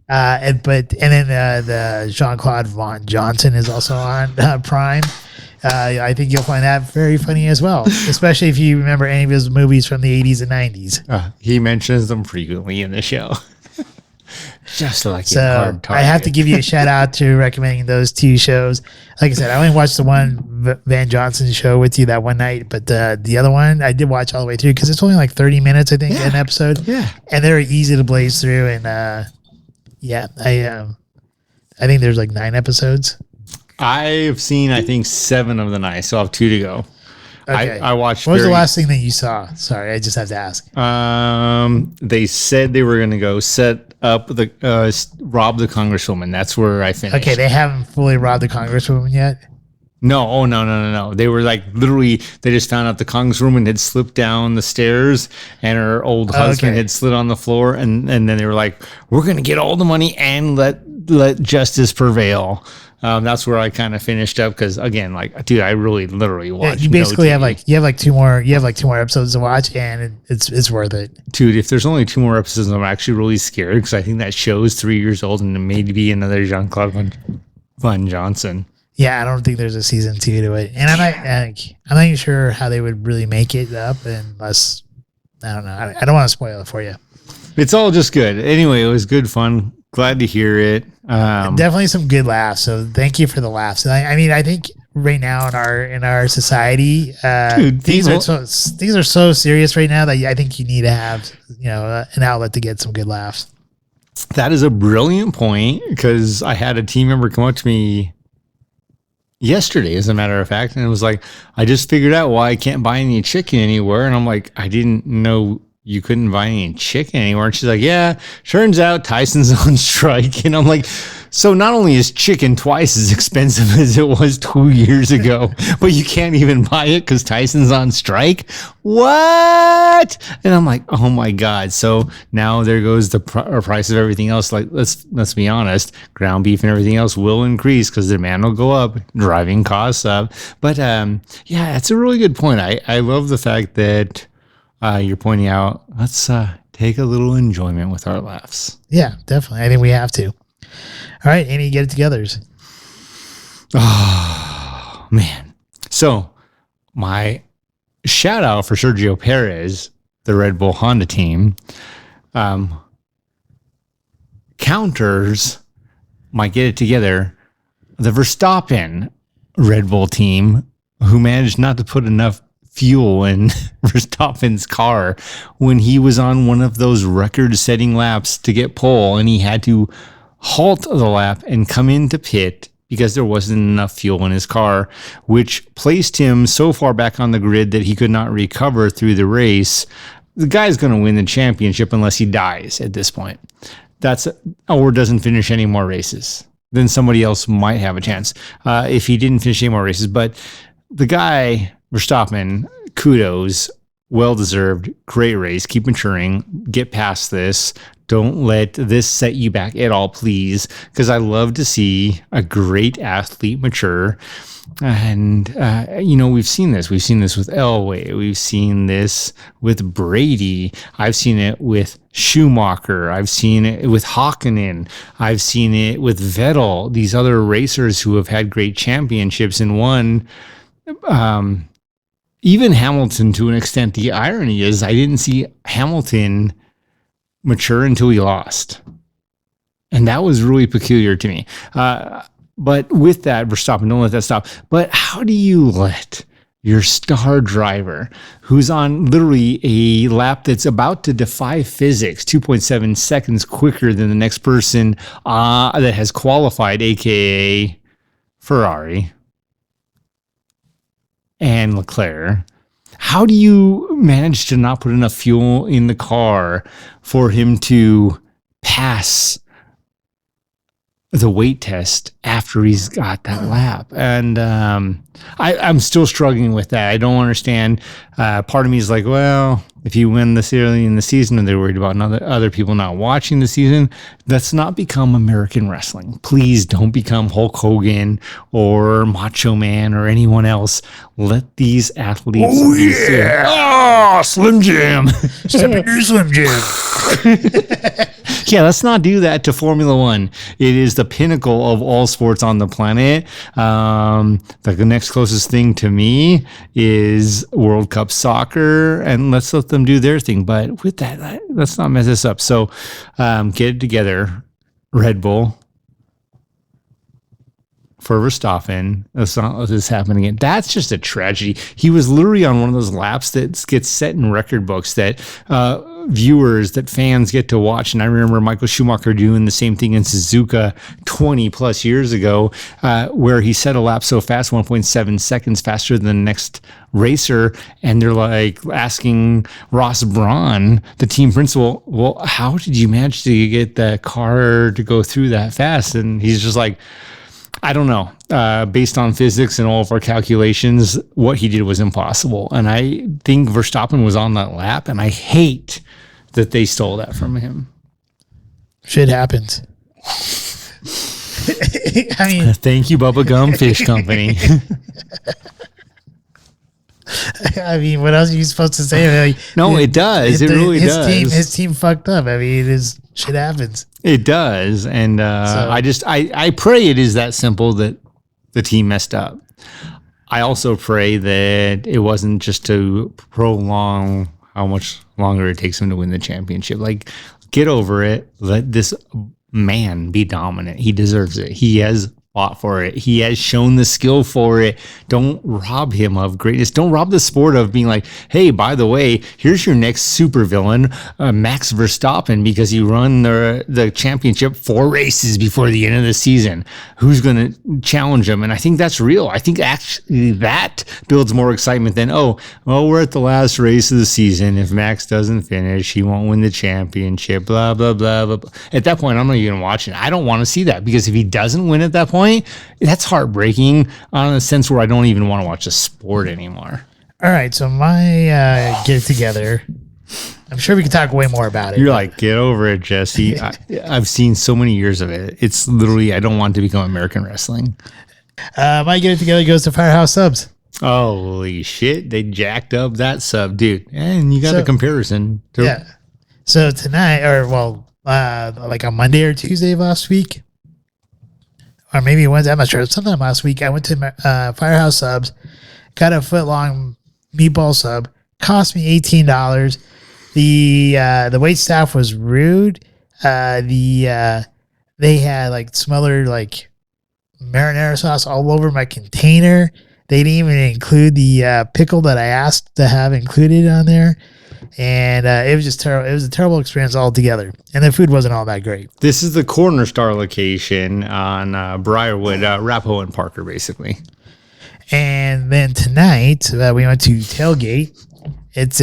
[SPEAKER 1] And then the Jean-Claude Van Johnson is also on Prime. I think you'll find that very funny as well, especially if you remember any of his movies from the 80s and 90s.
[SPEAKER 2] He mentions them frequently in the show. Just like
[SPEAKER 1] so, I have to give you a shout out to recommending those two shows. Like I said, I only watched the one Van Johnson show with you that one night, but the other one I did watch all the way through because it's only 30 minutes, I think, an episode. Yeah, and they're easy to blaze through. And I think there's 9 episodes.
[SPEAKER 2] I've seen, I think, 7 of the 9, so I have 2 to go. Okay. I watched.
[SPEAKER 1] What was the last thing that you saw? Sorry, I just have to ask.
[SPEAKER 2] They said they were going to go set up rob the Congresswoman. That's where I finished.
[SPEAKER 1] Okay, they haven't fully robbed the Congresswoman yet.
[SPEAKER 2] No, oh no. They were literally. They just found out the Congresswoman had slipped down the stairs, and her old husband had slid on the floor, and then they were like, "We're going to get all the money and let justice prevail." That's where I kind of finished up because again, dude, I really literally watched.
[SPEAKER 1] You basically have two more episodes to watch, and it's worth it.
[SPEAKER 2] Dude, if there's only 2 more episodes, I'm actually really scared because I think that show is 3 years old and it may be another Jean-Claude Van Johnson.
[SPEAKER 1] Yeah, I don't think there's a season 2 to it, and I'm not even sure how they would really make it up unless I don't know. I don't want to spoil it for you.
[SPEAKER 2] It's all just good. Anyway, it was good fun. Glad to hear it.
[SPEAKER 1] Definitely some good laughs. So thank you for the laughs. I think right now in our society, dude, things are so serious right now that I think you need to have an outlet to get some good laughs.
[SPEAKER 2] That is a brilliant point because I had a team member come up to me yesterday, as a matter of fact, and it was like, I just figured out why I can't buy any chicken anywhere, and I'm like, I didn't know you couldn't buy any chicken anywhere. And she's like, yeah, turns out Tyson's on strike. And I'm like, so not only is chicken twice as expensive as it was 2 years ago, but you can't even buy it because Tyson's on strike? What? And I'm like, oh my God. So now there goes the price of everything else. Let's be honest, ground beef and everything else will increase because the demand will go up, driving costs up. But yeah, that's a really good point. I love the fact that you're pointing out, let's take a little enjoyment with our laughs.
[SPEAKER 1] Yeah, definitely. I think we have to. All right, Annie, get it togethers.
[SPEAKER 2] Oh, man. So my shout out for Sergio Perez, the Red Bull Honda team, counters my get it together, the Verstappen Red Bull team, who managed not to put enough fuel in Verstappen's car when he was on one of those record-setting laps to get pole, and he had to halt the lap and come into pit because there wasn't enough fuel in his car, which placed him so far back on the grid that he could not recover through the race. The guy's going to win the championship unless he dies at this point. Or doesn't finish any more races. Then somebody else might have a chance if he didn't finish any more races. But the guy, Verstappen, kudos, well deserved, great race. Keep maturing. Get past this. Don't let this set you back at all, please. Because I love to see a great athlete mature. And, we've seen this. We've seen this with Elway. We've seen this with Brady. I've seen it with Schumacher. I've seen it with Hakkinen. I've seen it with Vettel. These other racers who have had great championships and won. Even Hamilton, to an extent. The irony is I didn't see Hamilton mature until he lost. And that was really peculiar to me. But with that, Verstappen, don't let that stop. But how do you let your star driver, who's on literally a lap that's about to defy physics, 2.7 seconds quicker than the next person that has qualified, aka Ferrari and Leclerc, how do you manage to not put enough fuel in the car for him to pass the weight test after he's got that lap? And I'm still struggling with that. I don't understand. Part of me is like, well, if you win this early in the season and they're worried about other people not watching the season, let's not become American wrestling. Please don't become Hulk Hogan or Macho Man or anyone else. Let these athletes.
[SPEAKER 1] Oh, yeah.
[SPEAKER 2] Oh, Slim Jim.
[SPEAKER 1] Step into Slim Jim.
[SPEAKER 2] Yeah, let's not do that to Formula One. It is the pinnacle of all sports on the planet. The next closest thing to me is World Cup soccer, and let's let them do their thing. But with that, let's not mess this up. So get it together, Red Bull. For Verstappen, let's not let this happen again. That's just a tragedy. He was literally on one of those laps that gets set in record books that viewers, that fans get to watch. And I remember Michael Schumacher doing the same thing in Suzuka 20 plus years ago, where he set a lap so fast, 1.7 seconds faster than the next racer. And they're like asking Ross Brawn, the team principal, well, how did you manage to get the car to go through that fast? And he's just like, I don't know. Based on physics and all of our calculations, what he did was impossible. And I think Verstappen was on that lap, and I hate that they stole that from him.
[SPEAKER 1] Shit happens. I mean,
[SPEAKER 2] thank you, Bubba Gum Fish Company.
[SPEAKER 1] I mean, what else are you supposed to say? Like,
[SPEAKER 2] no, it does. It really does.
[SPEAKER 1] His team fucked up. I mean, shit happens.
[SPEAKER 2] It does. And I pray it is that simple that the team messed up. I also pray that it wasn't just to prolong how much longer it takes him to win the championship. Like, get over it. Let this man be dominant. He deserves it. He has fought for it. He has shown the skill for it. Don't rob him of greatness. Don't rob the sport of being like, hey, by the way, here's your next supervillain, Max Verstappen, because he run the championship 4 races before the end of the season. Who's going to challenge him? And I think that's real. I think actually that builds more excitement than, we're at the last race of the season. If Max doesn't finish, he won't win the championship, blah, blah, blah, blah. At that point, I'm not even watching. I don't want to see that, because if he doesn't win at that point, that's heartbreaking on a sense where I don't even want to watch the sport anymore.
[SPEAKER 1] All right, so my get it together. I'm sure we could talk way more about it.
[SPEAKER 2] You're like, get over it, Jesse. I've seen so many years of it. It's literally, I don't want to become American wrestling.
[SPEAKER 1] My get it together goes to Firehouse Subs.
[SPEAKER 2] Holy shit, they jacked up that sub, dude. And you got a comparison.
[SPEAKER 1] Yeah. So tonight, like on Monday or Tuesday of last week, or maybe Wednesday, I'm not sure. Sometime last week, I went to Firehouse Subs, got a foot-long meatball sub, cost me $18. The wait staff was rude. They had like some other like marinara sauce all over my container. They didn't even include the pickle that I asked to have included on there. And it was just terrible. It was a terrible experience altogether. And the food wasn't all that great.
[SPEAKER 2] This is the Corner Star location on Briarwood, Rappo and Parker, basically.
[SPEAKER 1] And then tonight, we went to Tailgate. It's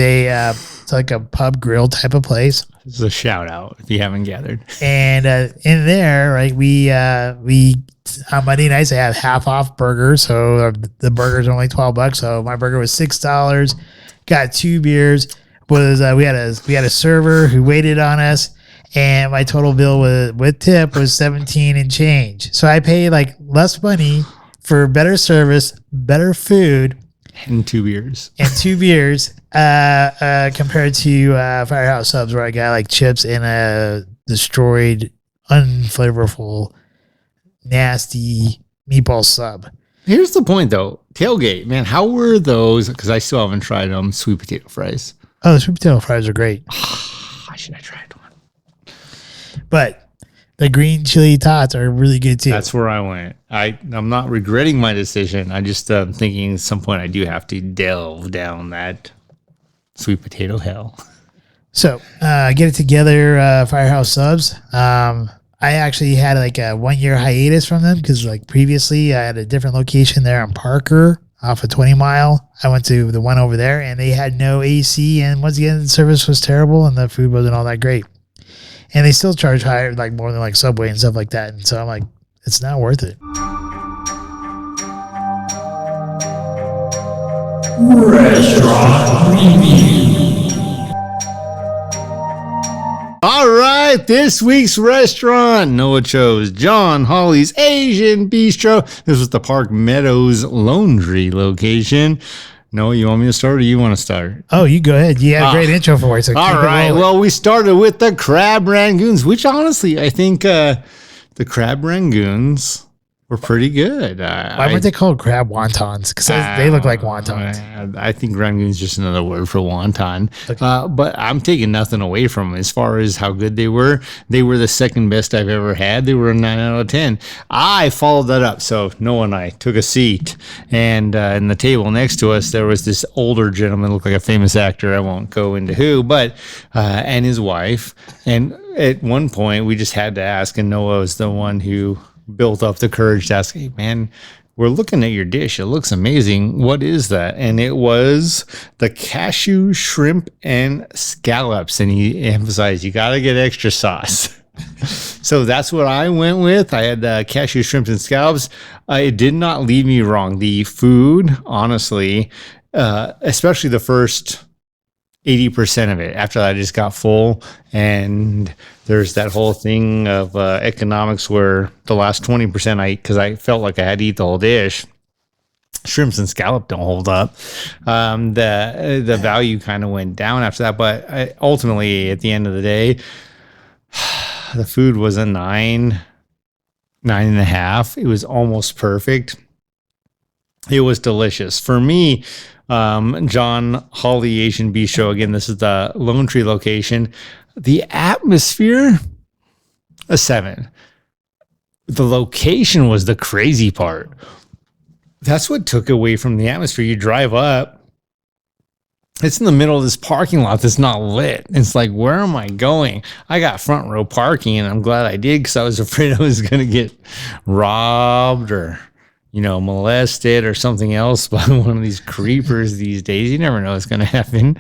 [SPEAKER 1] like a pub grill type of place.
[SPEAKER 2] This is a shout out if you haven't gathered.
[SPEAKER 1] And in there, right, we on Monday nights, they have half off burgers. So the burgers are only $12. So my burger was $6. got 2 beers. Was we had a server who waited on us, and my total bill with tip was 17 and change. So I paid like less money for better service, better food,
[SPEAKER 2] And 2 beers.
[SPEAKER 1] compared to Firehouse Subs, where I got like chips and a destroyed, unflavorful, nasty meatball sub.
[SPEAKER 2] Here's the point, though. Tailgate, man, how were those? Because I still haven't tried them. Sweet potato fries.
[SPEAKER 1] Oh, the sweet potato fries are great.
[SPEAKER 2] I should have tried one.
[SPEAKER 1] But the green chili tots are really good too.
[SPEAKER 2] That's where I went. I'm not regretting my decision. I just thinking at some point I do have to delve down that sweet potato hell.
[SPEAKER 1] So get it together, Firehouse Subs. I actually had like a 1-year hiatus from them because like previously I had a different location there in Parker off of 20 Mile. I went to the one over there and they had no AC, and once again the service was terrible and the food wasn't all that great. And they still charge higher, like more than like Subway and stuff like that. And so I'm like, it's not worth it.
[SPEAKER 4] Restaurant Review.
[SPEAKER 2] All right, this week's restaurant, Noah chose John Hawley's Asian Bistro. This was the Park Meadows Laundry location. Noah, you want me to start or you want to start?
[SPEAKER 1] Oh, you go ahead. You had a great intro for it. So
[SPEAKER 2] All right. Well, we started with the crab rangoons, which honestly, I think the crab rangoons were pretty good.
[SPEAKER 1] Why weren't they called crab wontons? Because they look like wontons.
[SPEAKER 2] I think rangoon is just another word for wonton.
[SPEAKER 1] Okay.
[SPEAKER 2] But I'm taking nothing away from them as far as how good they were. They were the second best I've ever had. They were a 9 out of 10. I followed that up. So Noah and I took a seat, and in the table next to us, there was this older gentleman, looked like a famous actor. I won't go into who, but and his wife. And at one point, we just had to ask, and Noah was the one who built up the courage to ask, hey, man, we're looking at your dish. It looks amazing. What is that? And it was the cashew shrimp and scallops. And he emphasized, you got to get extra sauce. So that's what I went with. I had the cashew shrimp and scallops. It did not lead me wrong. The food, honestly, especially the first 80% of it. After that, I just got full. And there's that whole thing of economics where the last 20% I ate because I felt like I had to eat the whole dish. Shrimps and scallop don't hold up. The value kind of went down after that. But ultimately, at the end of the day, the food was a 9.5. It was almost perfect. It was delicious. For me, John Hawley Asian Bistro, again, this is the Lone Tree location. The atmosphere, a 7. The location was the crazy part. That's what took away from the atmosphere. You drive up, it's in the middle of this parking lot that's not lit. It's like, where am I going? I got front row parking, and I'm glad I did because I was afraid I was going to get robbed or molested or something else by one of these creepers these days. You never know what's going to happen.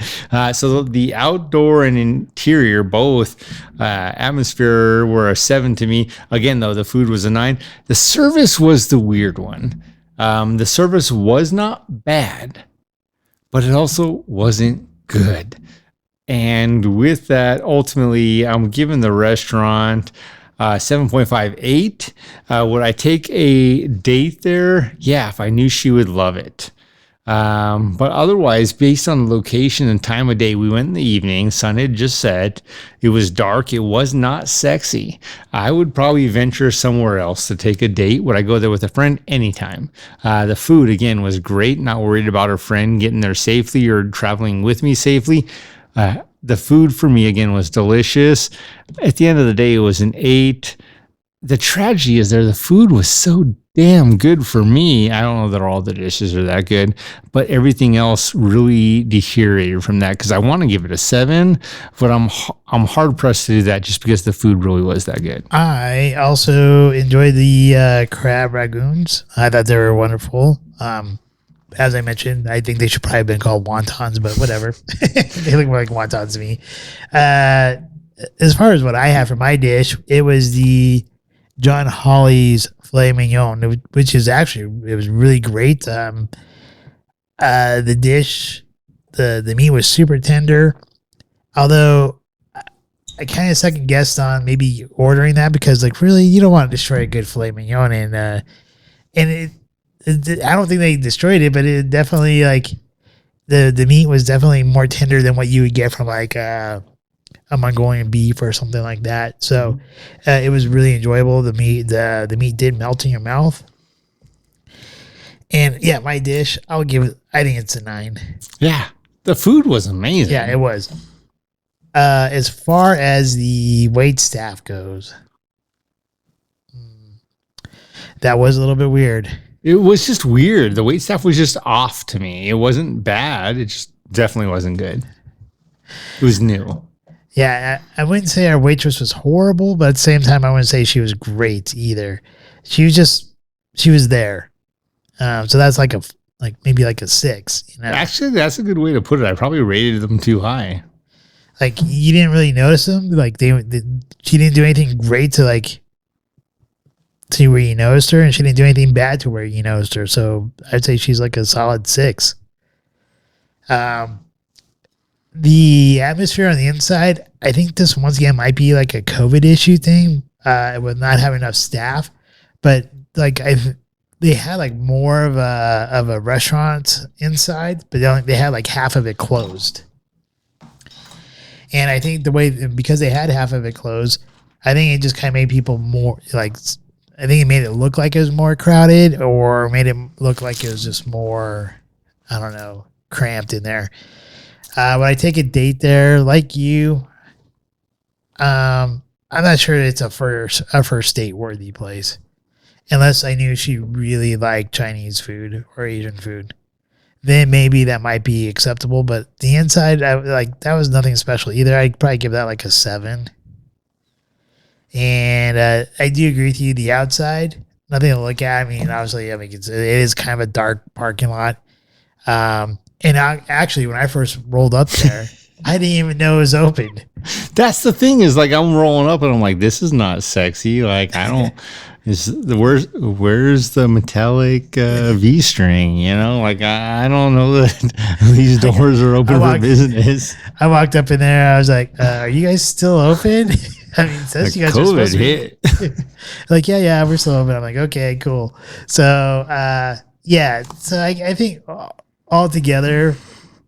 [SPEAKER 2] So the outdoor and interior, both atmosphere were a 7 to me. Again, though, the food was a 9. The service was the weird one. The service was not bad, but it also wasn't good. And with that, ultimately, I'm giving the restaurant 7.58. Would I take a date there? Yeah, if I knew she would love it. But otherwise, based on the location and time of day, we went in the evening. Sun had just set. It was dark. It was not sexy. I would probably venture somewhere else to take a date. Would I go there with a friend? Anytime. The food, again, was great. Not worried about her friend getting there safely or traveling with me safely. The food for me, again, was delicious. At the end of the day, it was an 8. The tragedy is the food was so damn good for me. I don't know that all the dishes are that good, but everything else really deteriorated from that because I want to give it a 7, but I'm hard pressed to do that just because the food really was that good.
[SPEAKER 1] I also enjoyed the crab rangoons. I thought they were wonderful. As I mentioned, I think they should probably have been called wontons, but whatever. They look more like wontons to me. As far as what I had for my dish, it was the John Hawley's filet mignon, which is actually, it was really great. The dish the meat was super tender. Although I kind of second guessed on maybe ordering that because like really you don't want to destroy a good filet mignon and it I don't think they destroyed it, but it definitely like the meat was definitely more tender than what you would get from like a Mongolian beef or something like that. So it was really enjoyable. The meat did melt in your mouth. And yeah, my dish, I think it's a 9.
[SPEAKER 2] Yeah. The food was amazing.
[SPEAKER 1] Yeah, it was. As far as the wait staff goes, that was a little bit weird.
[SPEAKER 2] It was just weird. The wait staff was just off to me. It wasn't bad. It just definitely wasn't good. It was new.
[SPEAKER 1] Yeah, I wouldn't say our waitress was horrible, but at the same time, I wouldn't say she was great either. She was there. So that's maybe like a 6. You know?
[SPEAKER 2] Actually, that's a good way to put it. I probably rated them too high.
[SPEAKER 1] Like you didn't really notice them. Like she didn't do anything great to like to where you noticed her, and she didn't do anything bad to where you noticed her. So I'd say she's like a solid 6. The atmosphere on the inside, I think this once again might be like a COVID issue thing with not having enough staff, but like they had like more of a restaurant inside, but they had like half of it closed. And I think because they had half of it closed, I think it just kind of made people more like, I think it made it look like it was more crowded or made it look like it was just more, I don't know, cramped in there. When I take a date there, like you, I'm not sure it's a first date worthy place, unless I knew she really liked Chinese food or Asian food. Then maybe that might be acceptable. But the inside, that was nothing special either. I'd probably give that like a 7. And I do agree with you. The outside, nothing to look at. I mean, obviously, it is kind of a dark parking lot. And actually, when I first rolled up there, I didn't even know it was open.
[SPEAKER 2] That's the thing is like I'm rolling up and I'm like, this is not sexy. Like I don't. Where's the metallic V string? You know, like I don't know that these doors are open for business.
[SPEAKER 1] I walked up in there. I was like, "Are you guys still open?" I mean, it says you guys are supposed to be. Like, yeah, we're still open. I'm like, okay, cool. So, yeah. So I think altogether,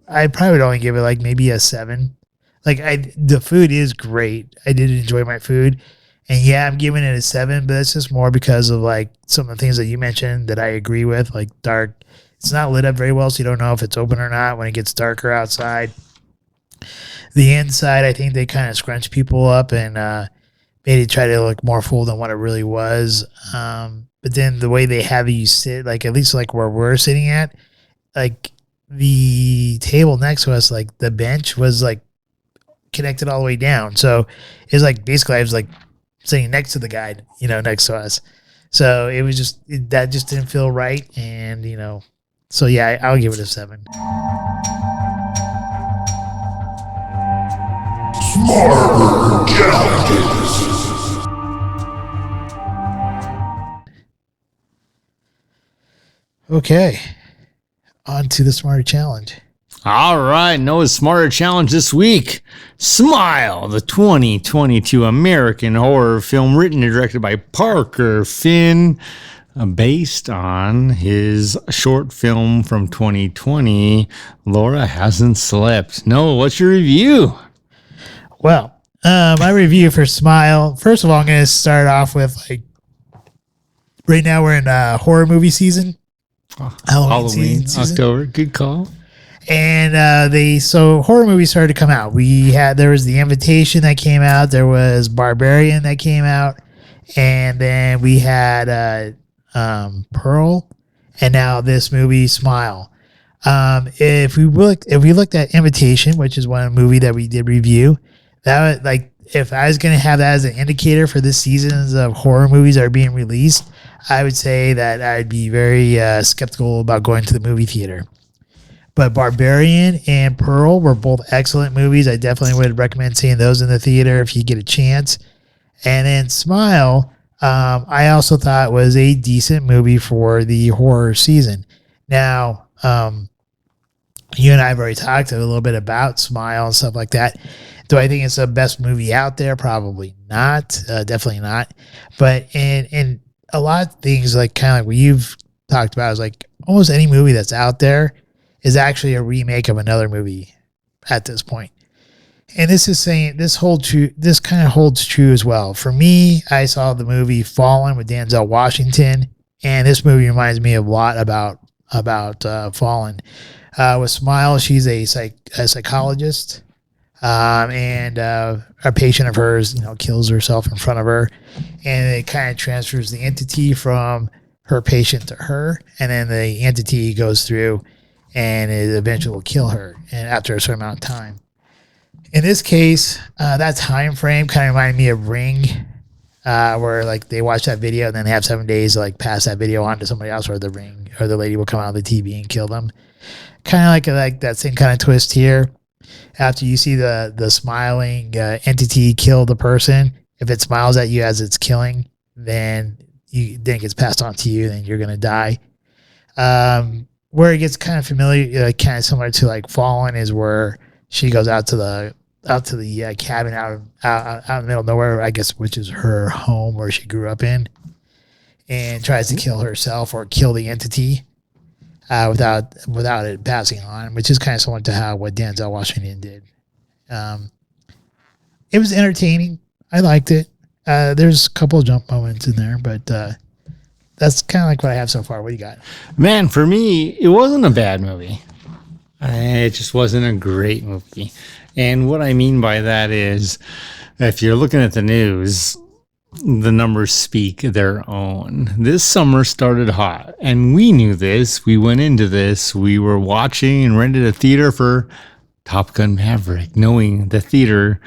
[SPEAKER 1] I probably would only give it like maybe a 7. Like the food is great. I did enjoy my food. And yeah, I'm giving it a 7, but that's just more because of like some of the things that you mentioned that I agree with, like dark. It's not lit up very well, so you don't know if it's open or not when it gets darker outside. The inside, I think they kind of scrunched people up and made it try to look more full than what it really was. But then the way they have you sit, like at least like where we're sitting at, like the table next to us, like the bench was like connected all the way down. So it's like basically I was like sitting next to the guy, next to us. So it was that just didn't feel right. And, so yeah, I'll give it a 7.
[SPEAKER 4] Smarter challenges.
[SPEAKER 1] Okay. On to the Smarter Challenge.
[SPEAKER 2] All right, Noah's Smarter Challenge this week. Smile, the 2022 American horror film written and directed by Parker Finn, based on his short film from 2020, Laura Hasn't Slept. Noah, what's your review?
[SPEAKER 1] Well, my review for Smile, first of all, I'm going to start off with like, right now we're in horror movie season.
[SPEAKER 2] Halloween season. October. Good call.
[SPEAKER 1] And so horror movies started to come out. There was The Invitation that came out. There was Barbarian that came out. And then we had Pearl. And now this movie, Smile. If we looked at Invitation, which is one movie that we did review, that was like, if I was going to have that as an indicator for this seasons of horror movies that are being released, I would say that I'd be very skeptical about going to the movie theater. But Barbarian and Pearl were both excellent movies. I definitely would recommend seeing those in the theater if you get a chance. And then Smile, I also thought was a decent movie for the horror season. Now, you and I have already talked a little bit about Smile and stuff like that. Do I think it's the best movie out there? Probably not. Definitely not. But in a lot of things, like kind of like what you've talked about, is like almost any movie that's out there is actually a remake of another movie at this point. And this is saying this kind of holds true as well. For me, I saw the movie Fallen with Denzel Washington, and this movie reminds me a lot about Fallen. With Smile, she's a psychologist, and a patient of hers, kills herself in front of her, and it kind of transfers the entity from her patient to her, and then the entity goes through, and it eventually will kill her, and after a certain amount of time. In this case, that time frame kind of reminded me of Ring, where like they watch that video and then they have 7 days to like pass that video on to somebody else, or the Ring or the lady will come out of the TV and kill them. Kind of like that same kind of twist here. After you see the smiling entity kill the person, if it smiles at you as it's killing, then it gets passed on to you, then you're gonna die. Where it gets kind of familiar, kind of similar to like Fallen, is where she goes out to the cabin out in the middle of nowhere, I guess, which is her home where she grew up in, and tries to kill herself or kill the entity without it passing on, which is kind of similar to what Denzel Washington did. It was entertaining. I liked it. There's a couple of jump moments in there, but that's kind of like what I have so far. What do you got?
[SPEAKER 2] Man, for me, it wasn't a bad movie. It just wasn't a great movie. And what I mean by that is, if you're looking at the news, the numbers speak their own. This summer started hot, and we knew this. We went into this. We were watching and rented a theater for Top Gun Maverick, knowing the theater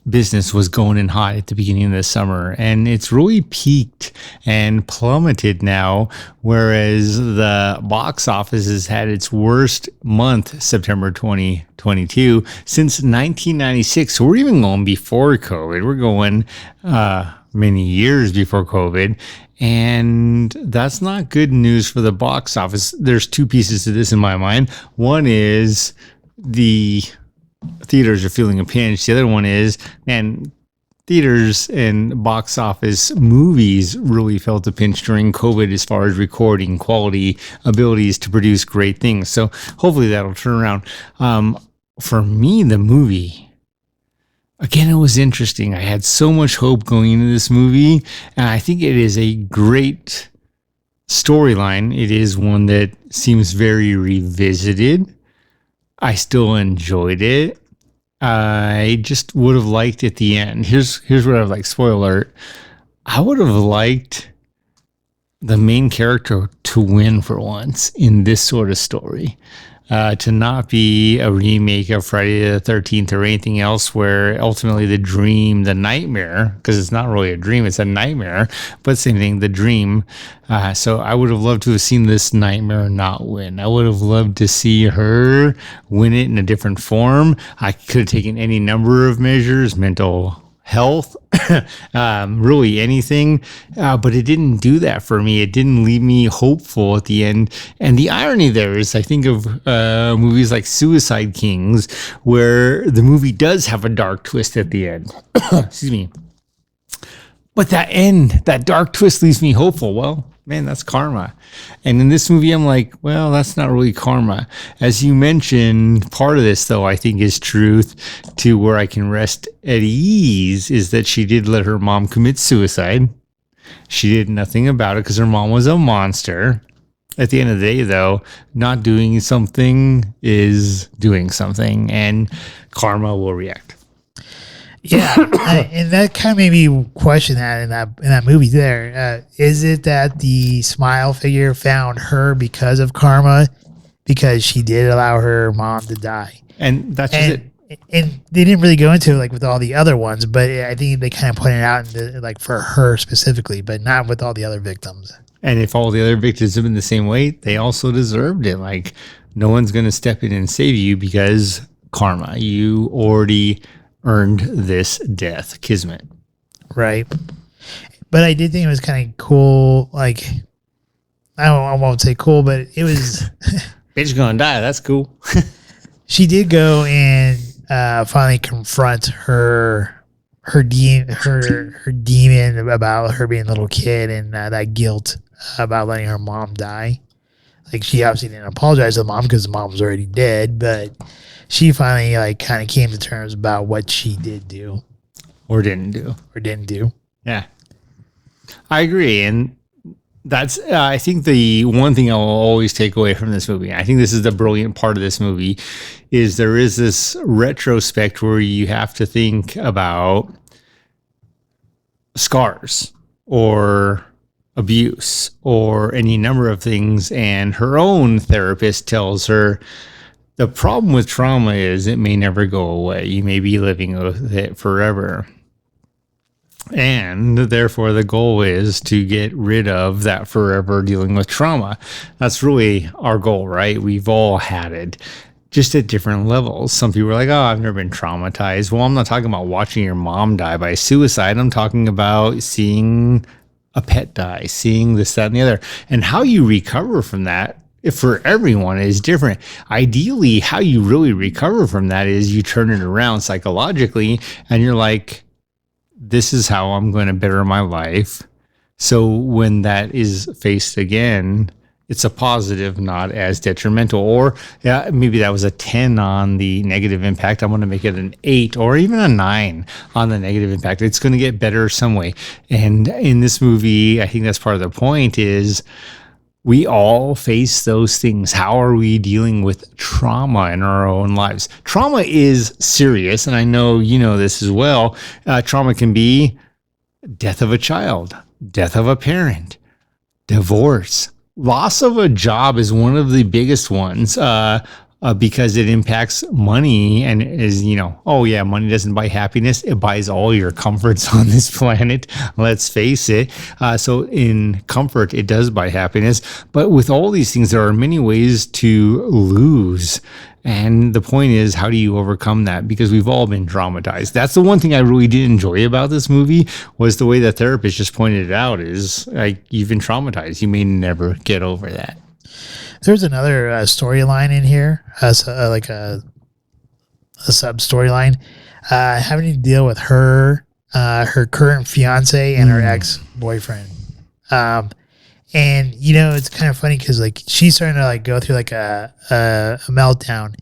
[SPEAKER 2] business was going in hot at the beginning of this summer, and it's really peaked and plummeted now, whereas the box office has had its worst month, September 2022, since 1996. So we're even going before COVID. We're going many years before COVID, and that's not good news for the box office. There's two pieces to this in my mind. One is the theaters are feeling a pinch. The other one is, man, theaters and box office movies really felt a pinch during COVID as far as recording quality, abilities to produce great things. So hopefully that'll turn around. For me, the movie, again, it was interesting. I had so much hope going into this movie, and I think it is a great storyline. It is one that seems very revisited. I still enjoyed it. I just would have liked at the end. Here's what I would like. Spoiler alert. I would have liked the main character to win for once in this sort of story. To not be a remake of Friday the 13th or anything else where ultimately the dream, the nightmare, because it's not really a dream, it's a nightmare, but same thing, the dream. So I would have loved to have seen this nightmare not win. I would have loved to see her win it in a different form. I could have taken any number of measures, mental health, really anything, but it didn't do that for me. It didn't leave me hopeful at the end. And the irony there is, I think of movies like Suicide Kings, where the movie does have a dark twist at the end. Excuse me. But that dark twist leaves me hopeful. Well, man, that's karma. And in this movie, I'm like, well, that's not really karma. As you mentioned, part of this, though, I think is truth to where I can rest at ease, is that she did let her mom commit suicide. She did nothing about it because her mom was a monster. At the end of the day, though, not doing something is doing something, and karma will react.
[SPEAKER 1] Yeah, and that kind of made me question that in that movie there. Is it that the Smile figure found her because of karma, because she did allow her mom to die?
[SPEAKER 2] And that's just it.
[SPEAKER 1] And they didn't really go into it like with all the other ones, but I think they kind of pointed out like for her specifically, but not with all the other victims.
[SPEAKER 2] And if all the other victims have been the same way, they also deserved it. Like, no one's going to step in and save you because karma. You already earned this death, kismet.
[SPEAKER 1] Right. But I did think it was kind of cool. Like, I won't say cool, but it was
[SPEAKER 2] Bitch gonna die. That's cool.
[SPEAKER 1] she did go and finally confront her demon about her being a little kid and that guilt about letting her mom die. Like, she obviously didn't apologize to the mom because the mom was already dead, but she finally like kind of came to terms about what she did do
[SPEAKER 2] Or didn't do. Yeah. I agree. And that's, I think the one thing I'll always take away from this movie, I think this is the brilliant part of this movie, is there is this retrospect where you have to think about scars or abuse or any number of things. And her own therapist tells her the problem with trauma is it may never go away. You may be living with it forever. And therefore, the goal is to get rid of that forever dealing with trauma. That's really our goal, right? We've all had it, just at different levels. Some people are like, oh, I've never been traumatized. Well, I'm not talking about watching your mom die by suicide. I'm talking about seeing a pet die, seeing this, that, and the other. And how you recover from that, if for everyone, is different. Ideally, how you really recover from that is you turn it around psychologically and you're like, this is how I'm going to better my life. So when that is faced again, it's a positive, not as detrimental. Or yeah, maybe that was a 10 on the negative impact. I'm going to make it an 8 or even a 9 on the negative impact. It's going to get better some way. And in this movie, I think that's part of the point is we all face those things. How are we dealing with trauma in our own lives? Trauma is serious, and I know you know this as well. Trauma can be death of a child, death of a parent, divorce. Loss of a job is one of the biggest ones because it impacts money and is, oh yeah, money doesn't buy happiness. It buys all your comforts on this planet. Let's face it. So in comfort, it does buy happiness. But with all these things, there are many ways to lose. And the point is, how do you overcome that? Because we've all been traumatized. That's the one thing I really did enjoy about this movie was the way the therapist just pointed it out is like, you've been traumatized. You may never get over that.
[SPEAKER 1] There's another storyline in here, like a sub storyline, having to deal with her current fiance and her ex-boyfriend. And it's kind of funny because like she's starting to like go through like a meltdown,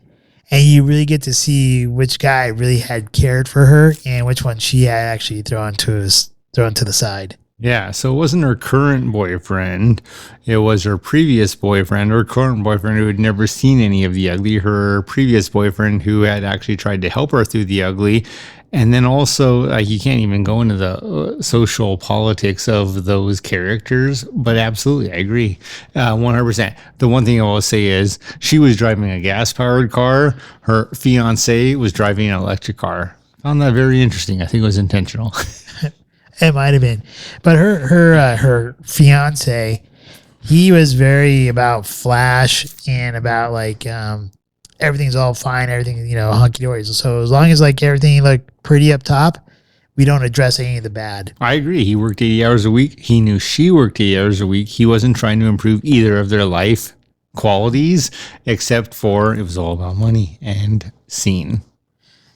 [SPEAKER 1] and you really get to see which guy really had cared for her and which one she had actually thrown to the side.
[SPEAKER 2] Yeah, so it wasn't her current boyfriend. It was her previous boyfriend, her current boyfriend who had never seen any of the ugly, her previous boyfriend who had actually tried to help her through the ugly. And then also, like, you can't even go into the social politics of those characters, but absolutely, I agree, 100%. The one thing I will say is she was driving a gas-powered car. Her fiance was driving an electric car. I found that very interesting. I think it was intentional.
[SPEAKER 1] It might have been, but her fiance, he was very about flash and about like everything's all fine, everything hunky dory. So as long as like everything looked pretty up top, we don't address any of the bad.
[SPEAKER 2] I agree. He worked 80 hours a week. He knew she worked 80 hours a week. He wasn't trying to improve either of their life qualities, except for it was all about money and scene.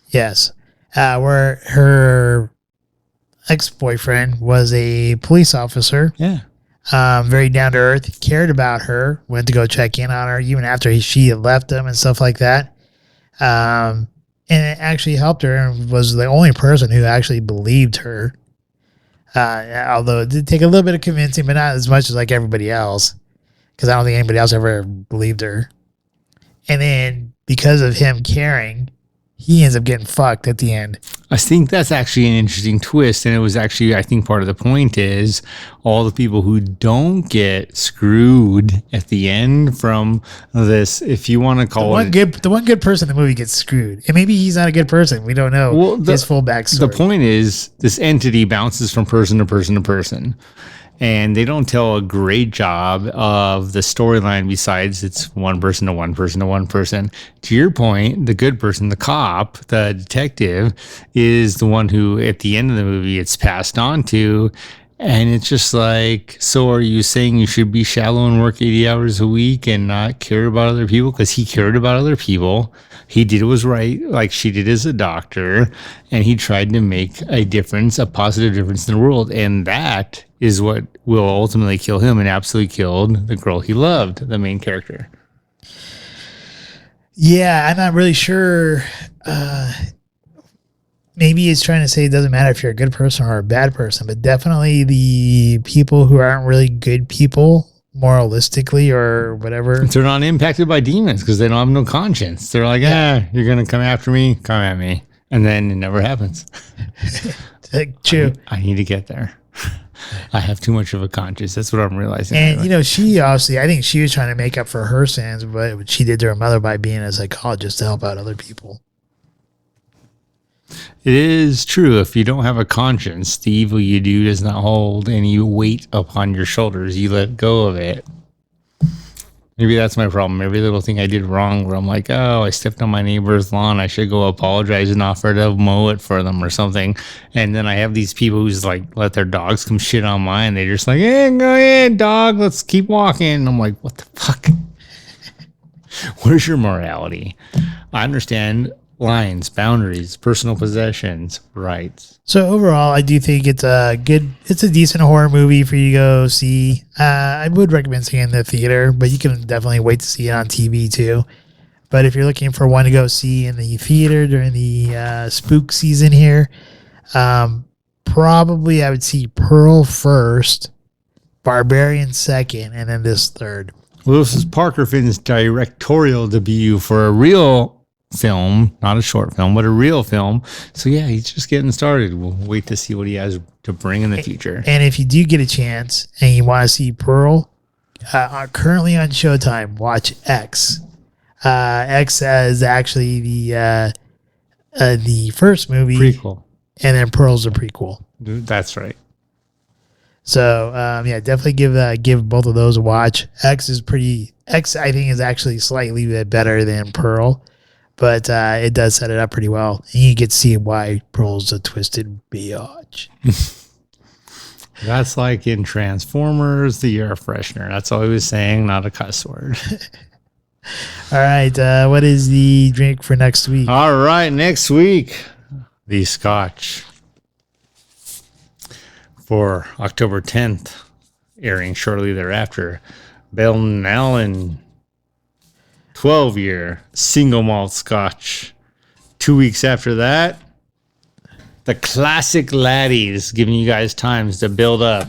[SPEAKER 1] Yes, where her ex-boyfriend was a police officer.
[SPEAKER 2] Yeah.
[SPEAKER 1] Very down to earth, cared about her, went to go check in on her even after she had left him and stuff like that. And it actually helped her and was the only person who actually believed her. Although it did take a little bit of convincing, but not as much as like everybody else, because I don't think anybody else ever believed her. And then because of him caring, he ends up getting fucked at the end.
[SPEAKER 2] I think that's actually an interesting twist. And it was actually, I think part of the point is all the people who don't get screwed at the end from this, if you want to call
[SPEAKER 1] the one good person in the movie gets screwed. And maybe he's not a good person. We don't know his full backstory.
[SPEAKER 2] The point is this entity bounces from person to person to person. And they don't tell a great job of the storyline besides it's one person to one person to one person. To your point, the good person, the cop, the detective, is the one who at the end of the movie it's passed on to. And it's just like, so are you saying you should be shallow and work 80 hours a week and not care about other people? Because he cared about other people. He did what was right, like she did as a doctor. And he tried to make a difference, a positive difference in the world. And that is what will ultimately kill him and absolutely killed the girl he loved, the main character.
[SPEAKER 1] Yeah, I'm not really sure. Maybe he's trying to say it doesn't matter if you're a good person or a bad person, but definitely the people who aren't really good people, moralistically or whatever.
[SPEAKER 2] They're not impacted by demons because they don't have no conscience. They're like, you're going to come after me, come at me. And then it never happens.
[SPEAKER 1] True.
[SPEAKER 2] I need to get there. I have too much of a conscience. That's what I'm realizing.
[SPEAKER 1] And, you know, she obviously, I think she was trying to make up for her sins, but what she did to her mother by being a psychologist to help out other people.
[SPEAKER 2] It is true. If you don't have a conscience, the evil you do does not hold any weight upon your shoulders. You let go of it. Maybe that's my problem. Every little thing I did wrong where I'm like, oh, I stepped on my neighbor's lawn. I should go apologize and offer to mow it for them or something. And then I have these people who's like, let their dogs come shit on mine. They're just like, hey, go ahead, dog. Let's keep walking. And I'm like, what the fuck? Where's your morality? I understand lines, boundaries, personal possessions, rights.
[SPEAKER 1] So overall, I do think it's a decent horror movie for you to go see. I would recommend seeing it in the theater, but you can definitely wait to see it on TV too. But if you're looking for one to go see in the theater during the spook season here, probably I would see Pearl first, Barbarian second, and then this third.
[SPEAKER 2] Well, this is Parker Finn's directorial debut for a real film, not a short film, but a real film. So yeah, he's just getting started. We'll wait to see what he has to bring in the future.
[SPEAKER 1] And if you do get a chance and you want to see Pearl, currently on Showtime, watch X. X is actually the first movie
[SPEAKER 2] Prequel.
[SPEAKER 1] And then Pearl's a prequel.
[SPEAKER 2] That's right.
[SPEAKER 1] So yeah, definitely give both of those a watch. X I think is actually slightly bit better than Pearl. But it does set it up pretty well. And you get to see why Pearl's a twisted biatch.
[SPEAKER 2] That's like in Transformers, the air freshener. That's all he was saying, not a cuss word.
[SPEAKER 1] All right. What is the drink for next week?
[SPEAKER 2] All right. Next week, the Scotch for October 10th, airing shortly thereafter. Balnallen 12-year single malt Scotch. 2 weeks after that, the classic laddies, giving you guys times to build up.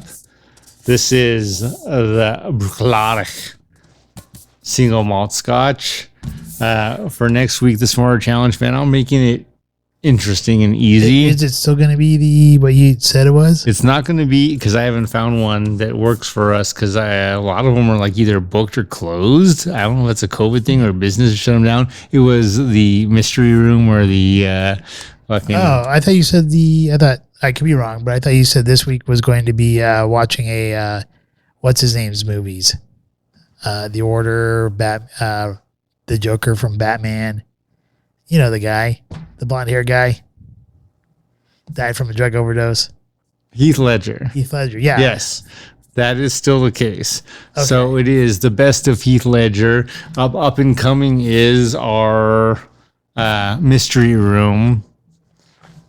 [SPEAKER 2] This is the Bruichladdich single malt Scotch. For next week, the Smarter Challenge, man, I'm making it interesting and easy.
[SPEAKER 1] Is it still going to be what you said it was?
[SPEAKER 2] It's not going to be, because I haven't found one that works for us, because a lot of them are like either booked or closed. I don't know if it's a COVID thing or business shut them down. It was the mystery room or the fucking...
[SPEAKER 1] Oh, I thought you said I could be wrong, but I thought you said this week was going to be watching a what's his name's movies. The Order, the Joker from Batman. You know the guy, the blonde hair guy, died from a drug overdose.
[SPEAKER 2] Heath Ledger.
[SPEAKER 1] Heath Ledger, yeah.
[SPEAKER 2] Yes, that is still the case.
[SPEAKER 1] Okay.
[SPEAKER 2] So it is the best of Heath Ledger. Up and coming is our mystery room.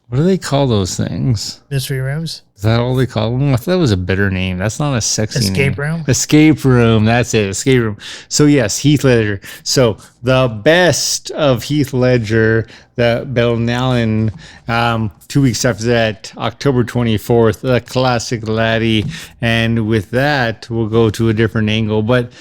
[SPEAKER 2] What do they call those things?
[SPEAKER 1] Mystery rooms?
[SPEAKER 2] Is that all they call them? I thought that was a better name. That's not a sexy name.
[SPEAKER 1] Escape room?
[SPEAKER 2] Escape room. That's it. Escape room. So yes, Heath Ledger. So the best of Heath Ledger, the Balnallen, 2 weeks after that, October 24th, the classic laddie. And with that, we'll go to a different angle. But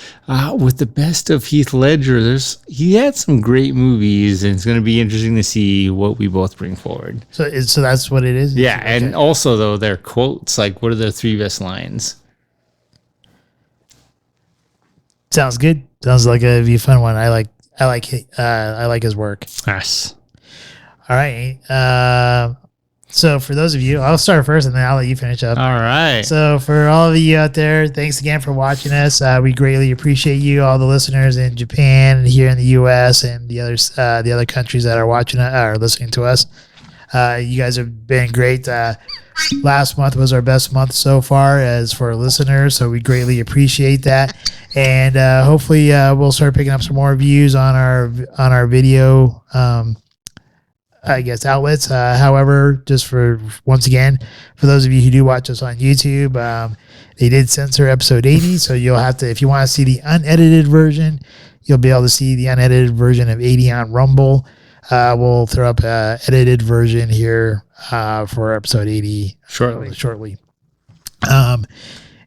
[SPEAKER 2] with the best of Heath Ledger, he had some great movies, and it's going to be interesting to see what we both bring forward.
[SPEAKER 1] So that's what it is?
[SPEAKER 2] Yeah,
[SPEAKER 1] okay.
[SPEAKER 2] and also, though, their quotes, like, what are the three best lines?
[SPEAKER 1] Sounds good. Sounds like it'd be a fun one. I like his work.
[SPEAKER 2] Yes.
[SPEAKER 1] All right. So for those of you, I'll start first and then I'll let you finish up.
[SPEAKER 2] All right.
[SPEAKER 1] So for all of you out there, thanks again for watching us. We greatly appreciate you, all the listeners in Japan and here in the U.S. and the other countries that are watching or listening to us. You guys have been great. Last month was our best month so far as for listeners, so we greatly appreciate that. And hopefully we'll start picking up some more views on our video I guess outlets. However, just for once again, for those of you who do watch us on YouTube, they did censor episode 80, so you'll have to, if you want to see the unedited version, you'll be able to see the unedited version of 80 on Rumble. We'll throw up an edited version here for episode 80 shortly.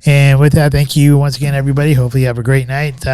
[SPEAKER 1] And with that, thank you once again, everybody. Hopefully you have a great night.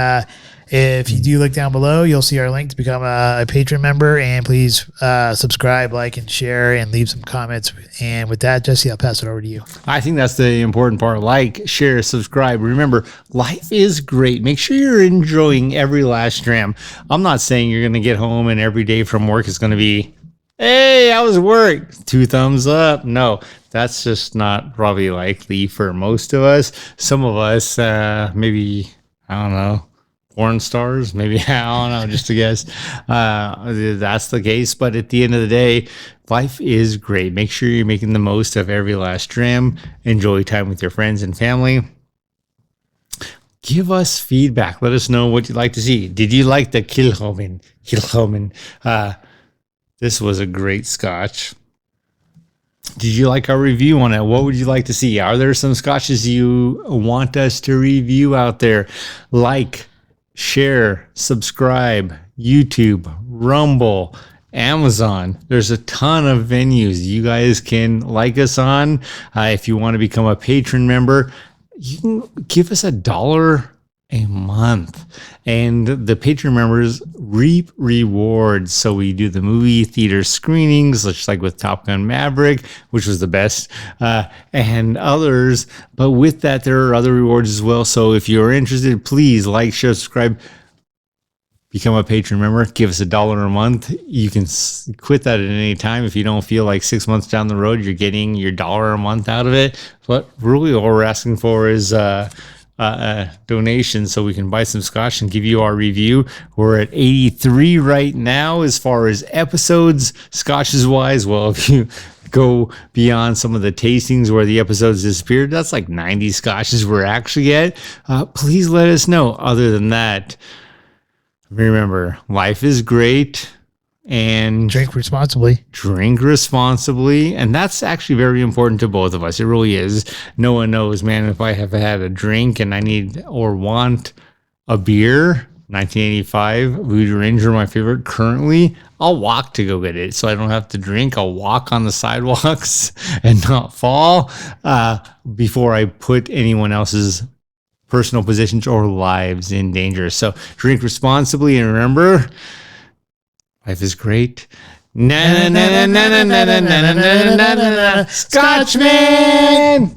[SPEAKER 1] If you do look down below, you'll see our link to become a patron member. And please subscribe, like, and share, and leave some comments. And with that, Jesse, I'll pass it over to you.
[SPEAKER 2] I think that's the important part. Like, share, subscribe. Remember, life is great. Make sure you're enjoying every last dram. I'm not saying you're going to get home and every day from work is going to be, hey, how was work? 2 thumbs up. No, that's just not probably likely for most of us. Some of us, maybe, I don't know, porn stars, maybe, I don't know, just to guess. That's the case. But at the end of the day, life is great. Make sure you're making the most of every last dram. Enjoy time with your friends and family. Give us feedback. Let us know what you'd like to see. Did you like the Kilchoman? This was a great scotch. Did you like our review on it? What would you like to see? Are there some scotches you want us to review out there? Like, share, subscribe, YouTube, Rumble, Amazon. There's a ton of venues you guys can like us on. If you want to become a patron member, you can give us $1 a month, and the patron members reap rewards. So we do the movie theater screenings, just like with Top Gun Maverick, which was the best, and others. But with that, there are other rewards as well. So if you're interested, please like, share, subscribe, become a patron member. Give us $1 a month. You can quit that at any time if you don't feel like 6 months down the road you're getting your $1 a month out of it. But really, all we're asking for is donation so we can buy some scotch and give you our review. We're at 83 right now as far as episodes, scotches wise. Well, if you go beyond some of the tastings where the episodes disappeared, that's like 90 scotches we're actually at. Please let us know. Other than that, remember, life is great. And
[SPEAKER 1] drink responsibly.
[SPEAKER 2] And that's actually very important to both of us. It really is. No one knows, man, if I have had a drink and I need or want a beer, 1985 Voodoo Ranger, my favorite currently, I'll walk to go get it. So I don't have to drink. I'll walk on the sidewalks and not fall before I put anyone else's personal positions or lives in danger. So drink responsibly, and remember, life is great. Scotchman!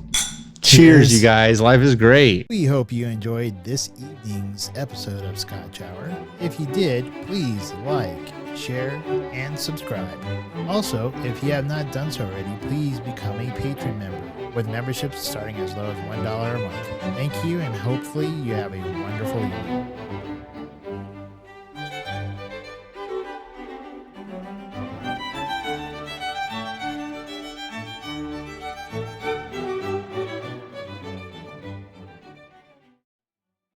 [SPEAKER 2] Cheers, you guys. Life is great.
[SPEAKER 1] We hope you enjoyed this evening's episode of Scotch Hour. If you did, please like, share, and subscribe. Also, if you have not done so already, please become a patron member, with memberships starting as low as $1 a month. Thank you, and hopefully you have a wonderful evening.